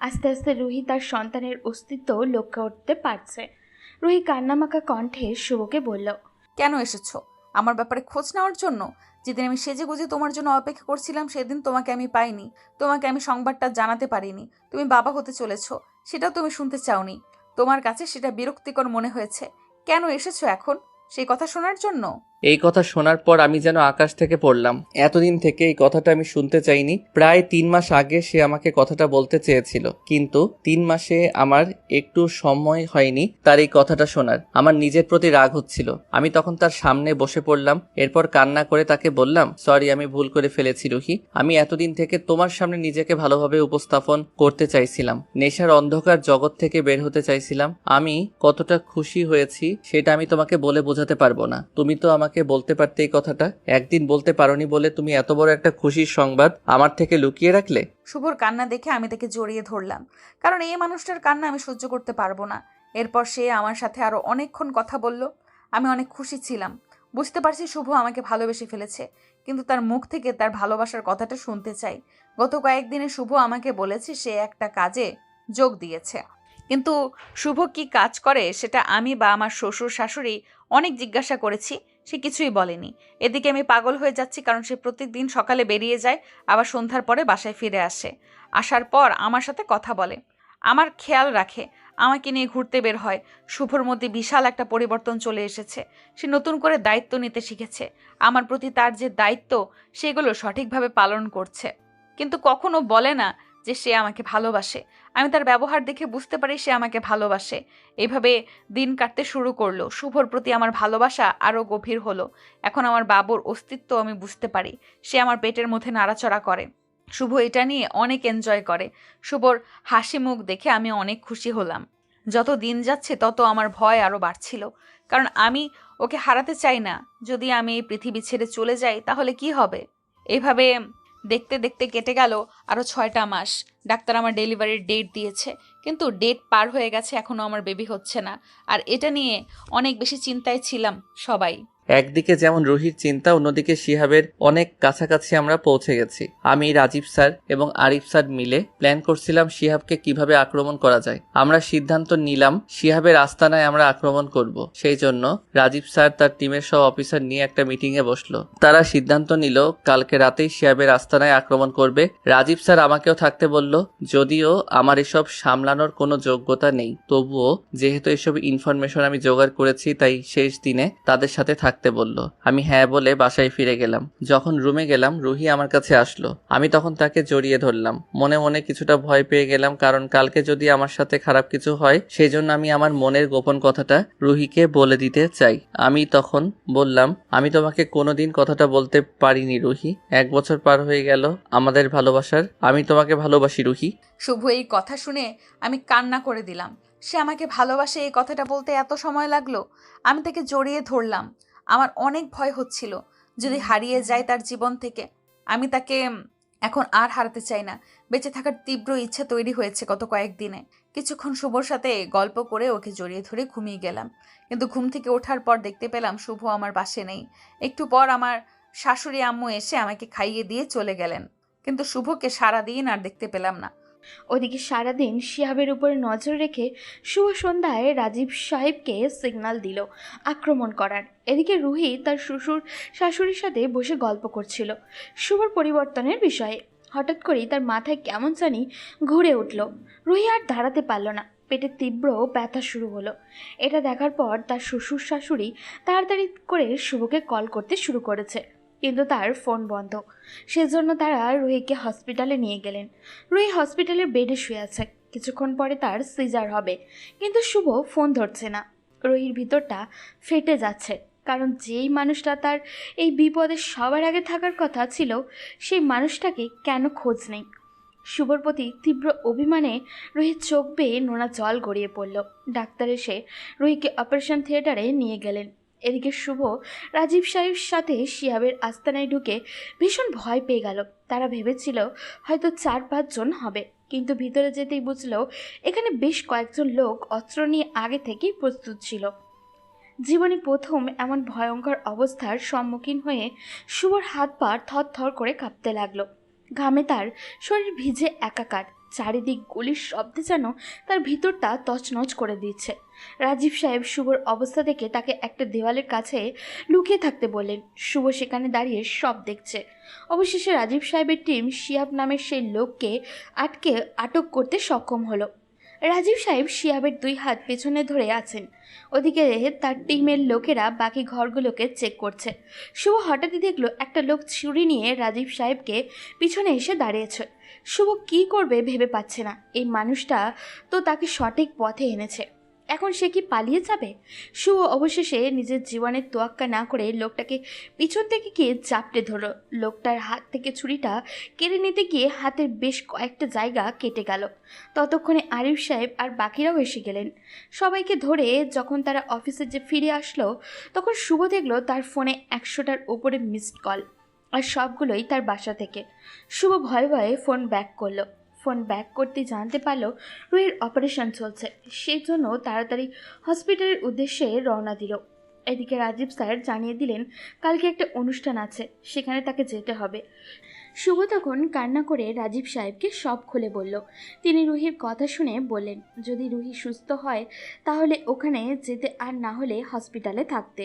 আস্তে আস্তে রুহি তার সন্তানের অস্তিত্ব লক্ষ্য করতে পারছে। রুহি কান্নামাখা কণ্ঠে শুভকে বলল, কেন এসেছো? আমার ব্যাপারে খোঁজ নেওয়ার জন্য? যেদিন আমি সেজেগুজে তোমার জন্য অপেক্ষা করছিলাম সেদিন তোমাকে আমি পাইনি। তোমাকে আমি সংবাদটা জানাতে পারিনি তুমি বাবা হতে চলেছো, সেটাও তুমি শুনতে চাওনি। তোমার কাছে সেটা বিরক্তিকর মনে হয়েছে। কেন এসেছো এখন? সেই কথা শোনার জন্য? এই কথা শোনার পর আমি যেন আকাশ থেকে পড়লাম। এতদিন থেকে এই কথাটা আমি শুনতে চাইনি। প্রায় 3 মাস আগে সে আমাকে কথাটা বলতে চেয়েছিল, কিন্তু 3 মাসে আমার একটু সময় হয়নি তার এই কথাটা শোনার। আমার নিজের প্রতি রাগ হচ্ছিল। আমি তখন তার সামনে বসে পড়লাম। এরপর কান্না করে তাকে বললাম, সরি, আমি ভুল করে ফেলেছি রুহি। আমি এতদিন থেকে তোমার সামনে নিজেকে ভালোভাবে উপস্থাপন করতে চাইছিলাম। নেশার অন্ধকার জগৎ থেকে বের হতে চাইছিলাম। আমি কতটা খুশি হয়েছি সেটা আমি তোমাকে বলে বোঝাতে পারবো না। তুমি তো আমাকে আমাকে বলতে পারতে এই কথাটা? একদিন বলতে পারোনি বলে তুমি এত বড় একটা খুশির সংবাদ আমার থেকে লুকিয়ে রাখলে? শুভর কান্না দেখে আমি তাকে জড়িয়ে ধরলাম, কারণ এই মানুষটার কান্না আমি সহ্য করতে পারবো না। এরপর সে আমার সাথে আরো অনেকক্ষণ কথা বলল। আমি অনেক খুশি ছিলাম। বুঝতে পারছি শুভ আমাকে ভালোবেসে ফেলেছে, কিন্তু তার মুখ থেকে তার ভালোবাসার কথাটা শুনতে চাই। গত কয়েকদিনে শুভ আমাকে বলেছে সে একটা কাজে যোগ দিয়েছে, কিন্তু শুভ কি কাজ করে সেটা আমি বা আমার শ্বশুর শাশুড়ি অনেক জিজ্ঞাসা করেছি, সে কিছুই বলেনি। এদিকে আমি পাগল হয়ে যাচ্ছি, কারণ সে প্রত্যেকদিন সকালে বেরিয়ে যায়, আবার সন্ধ্যার পরে বাসায় ফিরে আসে। আসার পর আমার সাথে কথা বলে, আমার খেয়াল রাখে, আমাকে নিয়ে ঘুরতে বের হয়। শুভর মধ্যে বিশাল একটা পরিবর্তন চলে এসেছে। সে নতুন করে দায়িত্ব নিতে শিখেছে। আমার প্রতি তার যে দায়িত্ব সেগুলো সঠিকভাবে পালন করছে, কিন্তু কখনো বলে না যে সে আমাকে ভালোবাসে। আমি তার ব্যবহার দেখে বুঝতে পারি সে আমাকে ভালোবাসে। এভাবে দিন কাটতে শুরু করলো। শুভর প্রতি আমার ভালোবাসা আরও গভীর হলো। এখন আমার বাবুর অস্তিত্ব আমি বুঝতে পারি। সে আমার পেটের মধ্যে নাড়াচড়া করে। শুভ এটা নিয়ে অনেক এনজয় করে। শুভর হাসি মুখ দেখে আমি অনেক খুশি হলাম। যত দিন যাচ্ছে তত আমার ভয় আরও বাড়ছিল, কারণ আমি ওকে হারাতে চাই না। যদি আমি এই পৃথিবী ছেড়ে চলে যাই তাহলে কি হবে? এভাবে দেখতে দেখতে কেটে গেল আরও 6টা মাস। ডাক্তার আমার ডেলিভারির ডেট দিয়েছে, কিন্তু ডেট পার হয়ে গেছে, এখনও আমার বেবি হচ্ছে না। আর এটা নিয়ে অনেক বেশি চিন্তায় ছিলাম সবাই। একদিকে যেমন রুহির চিন্তা, অন্যদিকে শিহাবের অনেক কাছাকাছি আমরা পৌঁছে গেছি। আমি, রাজীব স্যার এবং আরিফ স্যার মিলে প্ল্যান করছিলাম শিহাবকে কিভাবে আক্রমণ করা যায়। আমরা সিদ্ধান্ত নিলাম শিহাবের আস্তানায় আমরা আক্রমণ করব। সেই জন্য রাজীব স্যার তার টিমের সব অফিসার নিয়ে একটা মিটিংয়ে বসলো। তারা সিদ্ধান্ত নিল কালকে রাতেই শিহাবের আস্তানায় আক্রমণ করবে। রাজীব স্যার আমাকেও থাকতে বলল, যদিও আমার এসব সামলানোর কোনো যোগ্যতা নেই, তবুও যেহেতু এসব ইনফরমেশন আমি জোগাড় করেছি তাই শেষ দিনে তাদের সাথে থাকতে বলল। আমি হ্যাঁ বলে বাসায় ফিরে গেলাম। যখন রুমে গেলাম রুহি আমার কাছে আসলো। আমি তখন তাকে জড়িয়ে ধরলাম। মনে মনে কিছুটা ভয় পেয়ে গেলাম, কারণ কালকে যদি আমার সাথে খারাপ কিছু হয় সেই জন্য আমি আমার মনের গোপন কথাটা রুহিকে বলে দিতে চাই। আমি তখন বললাম, আমি তোমাকে কোনোদিন কথাটা বলতে পারিনি রুহি। 1 বছর পার হয়ে গেল আমাদের ভালোবাসার। আমি তোমাকে ভালোবাসি রুহি। শুভ এই কথা শুনে আমি কান্না করে দিলাম। সে আমাকে ভালোবাসে এই কথাটা বলতে এত সময় লাগলো? আমি তাকে জড়িয়ে ধরলাম। আমার অনেক ভয় হচ্ছিল যদি হারিয়ে যায় তার জীবন থেকে। আমি তাকে এখন আর হারাতে চাই না। বেঁচে থাকার তীব্র ইচ্ছে তৈরি হয়েছে গত কয়েকদিনে। কিছুক্ষণ শুভর সাথে গল্প করে ওকে জড়িয়ে ধরে ঘুমিয়ে গেলাম, কিন্তু ঘুম থেকে ওঠার পর দেখতে পেলাম শুভ আমার পাশে নেই। একটু পর আমার শাশুড়ি আম্মু এসে আমাকে খাইয়ে দিয়ে চলে গেলেন, কিন্তু শুভকে সারাদিন আর দেখতে পেলাম না। ওদিকে সারাদিন শিহাবের উপর নজর রেখে শুভ সন্ধ্যায় রাজীব সাহেবকে সিগন্যাল দিল আক্রমণ করার। এদিকে রুহি তার শ্বশুর শাশুড়ির সাথে বসে গল্প করছিল শুভর পরিবর্তনের বিষয়ে। হঠাৎ করেই তার মাথায় কেমন জানি ঘুরে উঠল। রুহি আর দাঁড়াতে পারল না, পেটে তীব্র ব্যথা শুরু হলো। এটা দেখার পর তার শ্বশুর শাশুড়ি তাড়াতাড়ি করে শুভকে কল করতে শুরু করেছে, কিন্তু তার ফোন বন্ধ। সেজন্য তারা রুহিকে হসপিটালে নিয়ে গেলেন। রুহি হসপিটালের বেডে শুয়ে আছে। কিছুক্ষণ পরে তার সিজার হবে, কিন্তু শুভ ফোন ধরছে না। রুহির ভিতরটা ফেটে যাচ্ছে, কারণ যেই মানুষটা তার এই বিপদে সবার আগে থাকার কথা ছিল সেই মানুষটাকে কেন খোঁজ নেই। শুভর প্রতি তীব্র অভিমানে রুহির চোখ বেয়ে নোনা জল গড়িয়ে পড়ল। ডাক্তার এসে রুহিকে অপারেশন থিয়েটারে নিয়ে গেলেন। এদিকে শুভ রাজীব সাহেবের সাথে শিহাবের আস্তানায় ঢুকে ভীষণ ভয় পেয়ে গেল। তারা ভেবেছিল হয়তো 4-5 জন হবে, কিন্তু ভিতরে যেতেই বুঝলো এখানে বেশ কয়েকজন লোক অস্ত্র নিয়ে আগে থেকেই প্রস্তুত ছিল। জীবনে প্রথম এমন ভয়ঙ্কর অবস্থার সম্মুখীন হয়ে শুভর হাত পা থরথর করে কাঁপতে লাগলো। ঘামে তার শরীর ভিজে একাকার। চারিদিক গুলির শব্দে যেন তার ভিতরটা তছনছ করে দিচ্ছে। রাজীব সাহেব শুভর অবস্থা দেখে তাকে একটা দেওয়ালের কাছে লুকিয়ে থাকতে বললেন। শুভ সেখানে দাঁড়িয়ে সব দেখছে। অবশেষে রাজীব সাহেবের টিম শিহাব নামের সেই লোককে আটক করতে সক্ষম হলো। রাজীব সাহেব শিহাবের 2 হাত পেছনে ধরে আছেন। ওদিকে তার টিমের লোকেরা বাকি ঘরগুলোকে চেক করছে। শুভ হঠাৎই দেখলো একটা লোক ছুরি নিয়ে রাজীব সাহেবকে পিছনে এসে দাঁড়িয়েছে। শুভ কি করবে ভেবে পাচ্ছে না। এই মানুষটা তো তাকে সঠিক পথে এনেছে। এখন সে কি পালিয়ে যাবে? শুভ অবশেষে নিজের জীবনের তোয়াক্কা না করে লোকটাকে পিছন থেকে গিয়ে চাপটে ধরল। লোকটার হাত থেকে ছুরিটা কেড়ে নিতে গিয়ে হাতের বেশ কয়েকটা জায়গা কেটে গেল। ততক্ষণে আরিফ সাহেব আর বাকিরাও এসে গেলেন। সবাইকে ধরে যখন তারা অফিসে যে ফিরে আসলো, তখন শুভ দেখলো তার ফোনে 100টার ওপরে মিসড কল, আর সবগুলোই তার বাসা থেকে। শুভ ভয়ে ভয়ে ফোন ব্যাক করলো। ফোন ব্যাক করতে জানতে পারলো রুহির অপারেশন চলছে, সেই জন্য তাড়াতাড়ি হসপিটালের উদ্দেশ্যে রওনা দিল। এদিকে রাজীব স্যার জানিয়ে দিলেন কালকে একটা অনুষ্ঠান আছে, সেখানে তাকে যেতে হবে। শুভ তখন কান্না করে রাজীব সাহেবকে সব খুলে বলল। তিনি রুহির কথা শুনে বললেন যদি রুহি সুস্থ হয় তাহলে ওখানে যেতে, আর না হলে হসপিটালে থাকতে।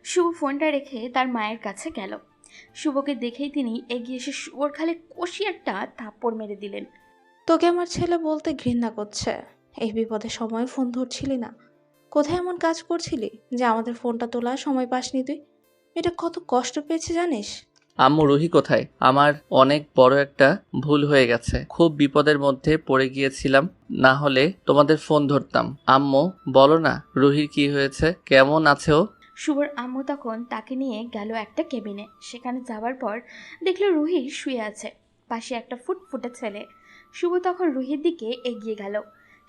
শুভ ফোনটা রেখে তার মায়ের কাছে গেল। শুভকে দেখেই তিনি এগিয়ে এসে শুভর খালে কষি একটা থাপ্পড় মেরে দিলেন। তোকে আমার ছেলে বলতে ঘৃণা করছে। এই বিপদের সময় ফোন ধরছিলি না? কোথায় এমন কাজ করছিলি যে আমাদের ফোনটা তোলার সময় পাসনি তুই? এটা কত কষ্ট পেয়েছে জানিস? আম্মু, রুহি কোথায়? আমার অনেক বড় একটা ভুল হয়ে গেছে, খুব বিপদের মধ্যে পড়ে গিয়েছিলাম, না হলে তোমাদের ফোন ধরতাম। আম্মু বলো না, রুহির কি হয়েছে, কেমন আছে ও? শুভর আম্মু তখন তাকে নিয়ে গেল একটা কেবিনে। সেখানে যাওয়ার পর দেখলো রুহি শুয়ে আছে, পাশে একটা ফুটফুটে ছেলে। শুভ তখন রুহির দিকে এগিয়ে গেল।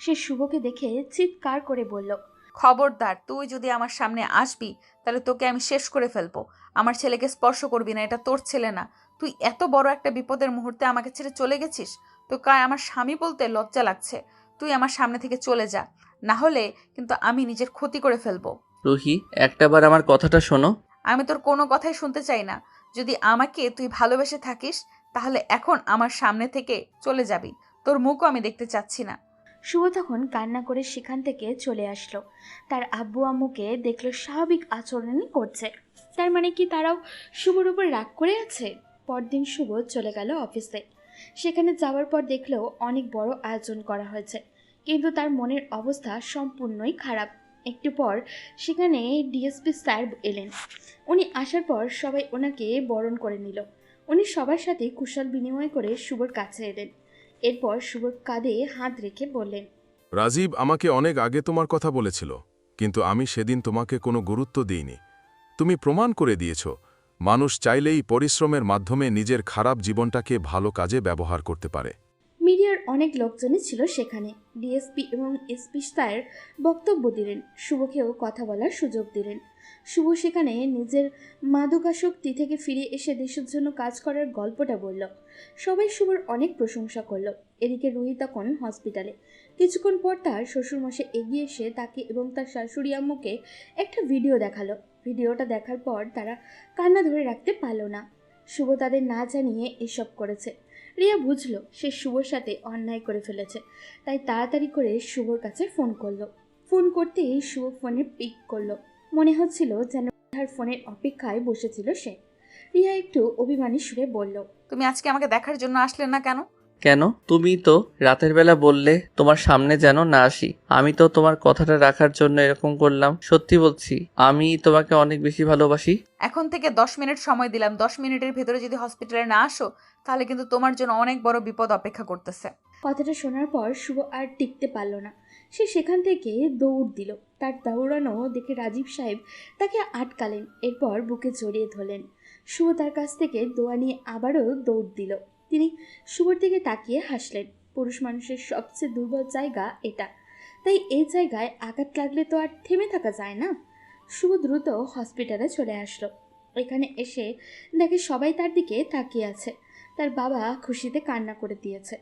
সে শুভকে দেখে চিৎকার করে বলল, খবরদার, তুই যদি আমার সামনে আসবি তাহলে তোকে আমি শেষ করে ফেলবো। আমার ছেলেকে স্পর্শ করবি না, এটা তোর ছেলে না। তুই এত বড় একটা বিপদের মুহূর্তে আমাকে ছেড়ে চলে গেছিস। তোকে আমার স্বামী বলতে লজ্জা লাগছে। তুই আমার সামনে থেকে চলে যা, না হলে কিন্তু আমি নিজের ক্ষতি করে ফেলবো। রুহি, একটাবার আমার কথাটা শোনো। আমি তোর কোনো কথাই শুনতে চাই না। যদি আমাকে তুই ভালোবেসে থাকিস তাহলে এখন আমার সামনে থেকে চলে যাবি। তোর মুখও আমি দেখতে চাচ্ছি না। শুভ তখন কান্না করে সেখান থেকে চলে আসলো। তার আব্বু আম্মুকে দেখলো স্বাভাবিক আচরণই করছে, তার মানে কি তারাও শুভর উপর রাগ করে আছে? পরদিন শুভ চলে গেল অফিসে। সেখানে যাওয়ার পর দেখলো অনেক বড় আয়োজন করা হয়েছে, কিন্তু তার মনের অবস্থা সম্পূর্ণই খারাপ। একটু পর সেখানে ডিএসপি স্যার এলেন। উনি আসার পর সবাই ওনাকে বরণ করে নিল। উনি সবার সাথে কুশল বিনিময় করে শুভর কাছে এলেন। এরপর শুভর কাঁধে হাত রেখে বললেন, রাজীব আমাকে অনেক আগে তোমার কথা বলেছিল, কিন্তু আমি সেদিন তোমাকে কোনো গুরুত্ব দিইনি। তুমি প্রমাণ করে দিয়েছ মানুষ চাইলেই পরিশ্রমের মাধ্যমে নিজের খারাপ জীবনটাকে ভালো কাজে ব্যবহার করতে পারে। মিডিয়ার অনেক লোকজনই ছিল সেখানে। ডিএসপি এবং এসপি স্যার বক্তব্য দিলেন, শুভকেও কথা বলার সুযোগ দিলেন। শুভ সেখানে নিজের মাদকাসক্তি থেকে ফিরে এসে দেশের জন্য কাজ করার গল্পটা বলল। সবাই শুভর অনেক প্রশংসা করলো। এদিকে রুহি তখন হসপিটালে। কিছুক্ষণ পর তার শ্বশুরমশাই এগিয়ে এসে তাকে এবং তার শাশুড়ি আম্মুকে একটা ভিডিও দেখালো। ভিডিওটা দেখার পর তারা কান্না ধরে রাখতে পারল না। শুভ তাদের না জানিয়ে এসব করেছে। রিয়া বুঝলো সে শুভর সাথে অন্যায় করে ফেলেছে, তাই তাড়াতাড়ি করে শুভর কাছে ফোন করলো। ফোন করতেই শুভ ফোনে পিক করলো। মনে হচ্ছিল যেন তার ফোনের অপেক্ষায় বসেছিল সে। রিয়া একটু অভিমানী সুরে বলল, তুমি আজকে আমাকে দেখার জন্য আসলে না কেন? কেন? তুমি তো রাতের বেলা বললে তোমার সামনে যেন না আসি। আমি তো তোমার কথাটা রাখার জন্য এরকম করলাম। সত্যি বলছি, আমি তোমাকে অনেক বেশি ভালোবাসি। এখন থেকে 10 মিনিট সময় দিলাম। 10 মিনিটের ভেতরে যদি হসপিটালে না আসো তাহলে কিন্তু তোমার জন্য অনেক বড় বিপদ অপেক্ষা করতেছে। কথাটা শোনার পর শুভ আর টিকতে পারল না। সে সেখান থেকে দৌড় দিল। তার দৌড়ানো দেখে রাজীব সাহেব তাকে আটকালেন, এরপর বুকে জড়িয়ে ধরলেন। শুভ তার কাছ থেকে দোয়া নিয়ে আবারও দৌড় দিল। তিনি শুভর দিকে তাকিয়ে হাসলেন। পুরুষ মানুষের সবচেয়ে দুর্বল জায়গা এটা, তাই এই জায়গায় আঘাত লাগলে তো আর থেমে থাকা যায় না। শুভ দ্রুত হসপিটালে চলে আসলো। এখানে এসে দেখে সবাই তার দিকে তাকিয়ে আছে। তার বাবা খুশিতে কান্না করে দিয়েছে।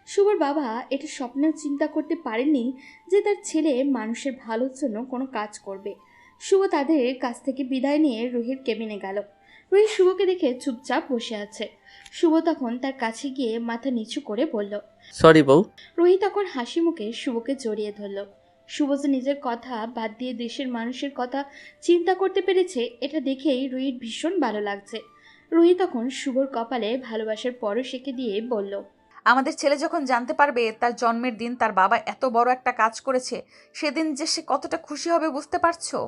শুভর বাবা এটা স্বপ্নেও চিন্তা করতে পারেননি যে তার ছেলে মানুষের ভালোর জন্য কোনো কাজ করবে। শুভ তাদের কাছ থেকে বিদায় নিয়ে রুহির কেবিনে গেল। রুহি শুভকে দেখে চুপচাপ বসে আছে। শুভ তখন তার কাছে গিয়ে মাথা নিচু করে বলল, সরি বউ। রুহি তখন হাসি মুখে শুভকে জড়িয়ে ধরল। শুভ যে নিজের কথা বাদ দিয়ে দেশের মানুষের কথা চিন্তা করতে পেরেছে, এটা দেখেই রুহির ভীষণ ভালো লাগছে। রুহি তখন শুভর কপালে ভালোবাসার পরশ এঁকে দিয়ে বলল, আমাদের ছেলে যখন জানতে পারবে তার জন্মের দিন তার বাবা এত বড় একটা কাজ করেছে, সেদিন যে সে কতটা খুশি হবে বুঝতে পারছো?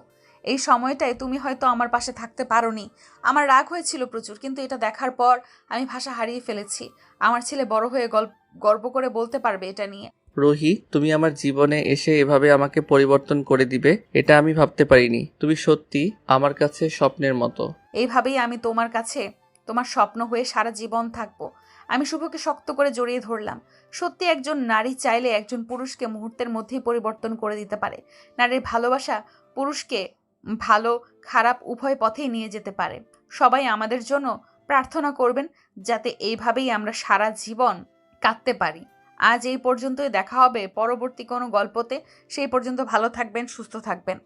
এই সময়টায় তুমি হয়তো আমার পাশে থাকতে পারোনি। আমার রাগ হয়েছিল প্রচুর, কিন্তু এটা দেখার পর আমি ভাষা হারিয়ে ফেলেছি। আমার ছেলে বড় হয়ে গর্ব করে বলতে পারবে এটা নিয়ে। রুহি, তুমি আমার জীবনে এসে এভাবে আমাকে পরিবর্তন করে দিবে এটা আমি ভাবতে পারিনি। তুমি সত্যি আমার কাছে স্বপ্নের মতো। এইভাবেই আমি তোমার কাছে তোমার স্বপ্ন হয়ে সারা জীবন থাকবো। আমি শুভকে শক্ত করে জড়িয়ে ধরলাম। সত্যি একজন নারী চাইলে একজন পুরুষকে মুহূর্তের মধ্যেই পরিবর্তন করে দিতে পারে। নারীর ভালোবাসা পুরুষকে ভালো খারাপ উভয় পথেই নিয়ে যেতে পারে। সবাই আমাদের জন্য প্রার্থনা করবেন যাতে এইভাবেই আমরা সারা জীবন কাটতে পারি। আজ এই পর্যন্তই, দেখা হবে পরবর্তী কোনো গল্পতে। সেই পর্যন্ত ভালো থাকবেন, সুস্থ থাকবেন।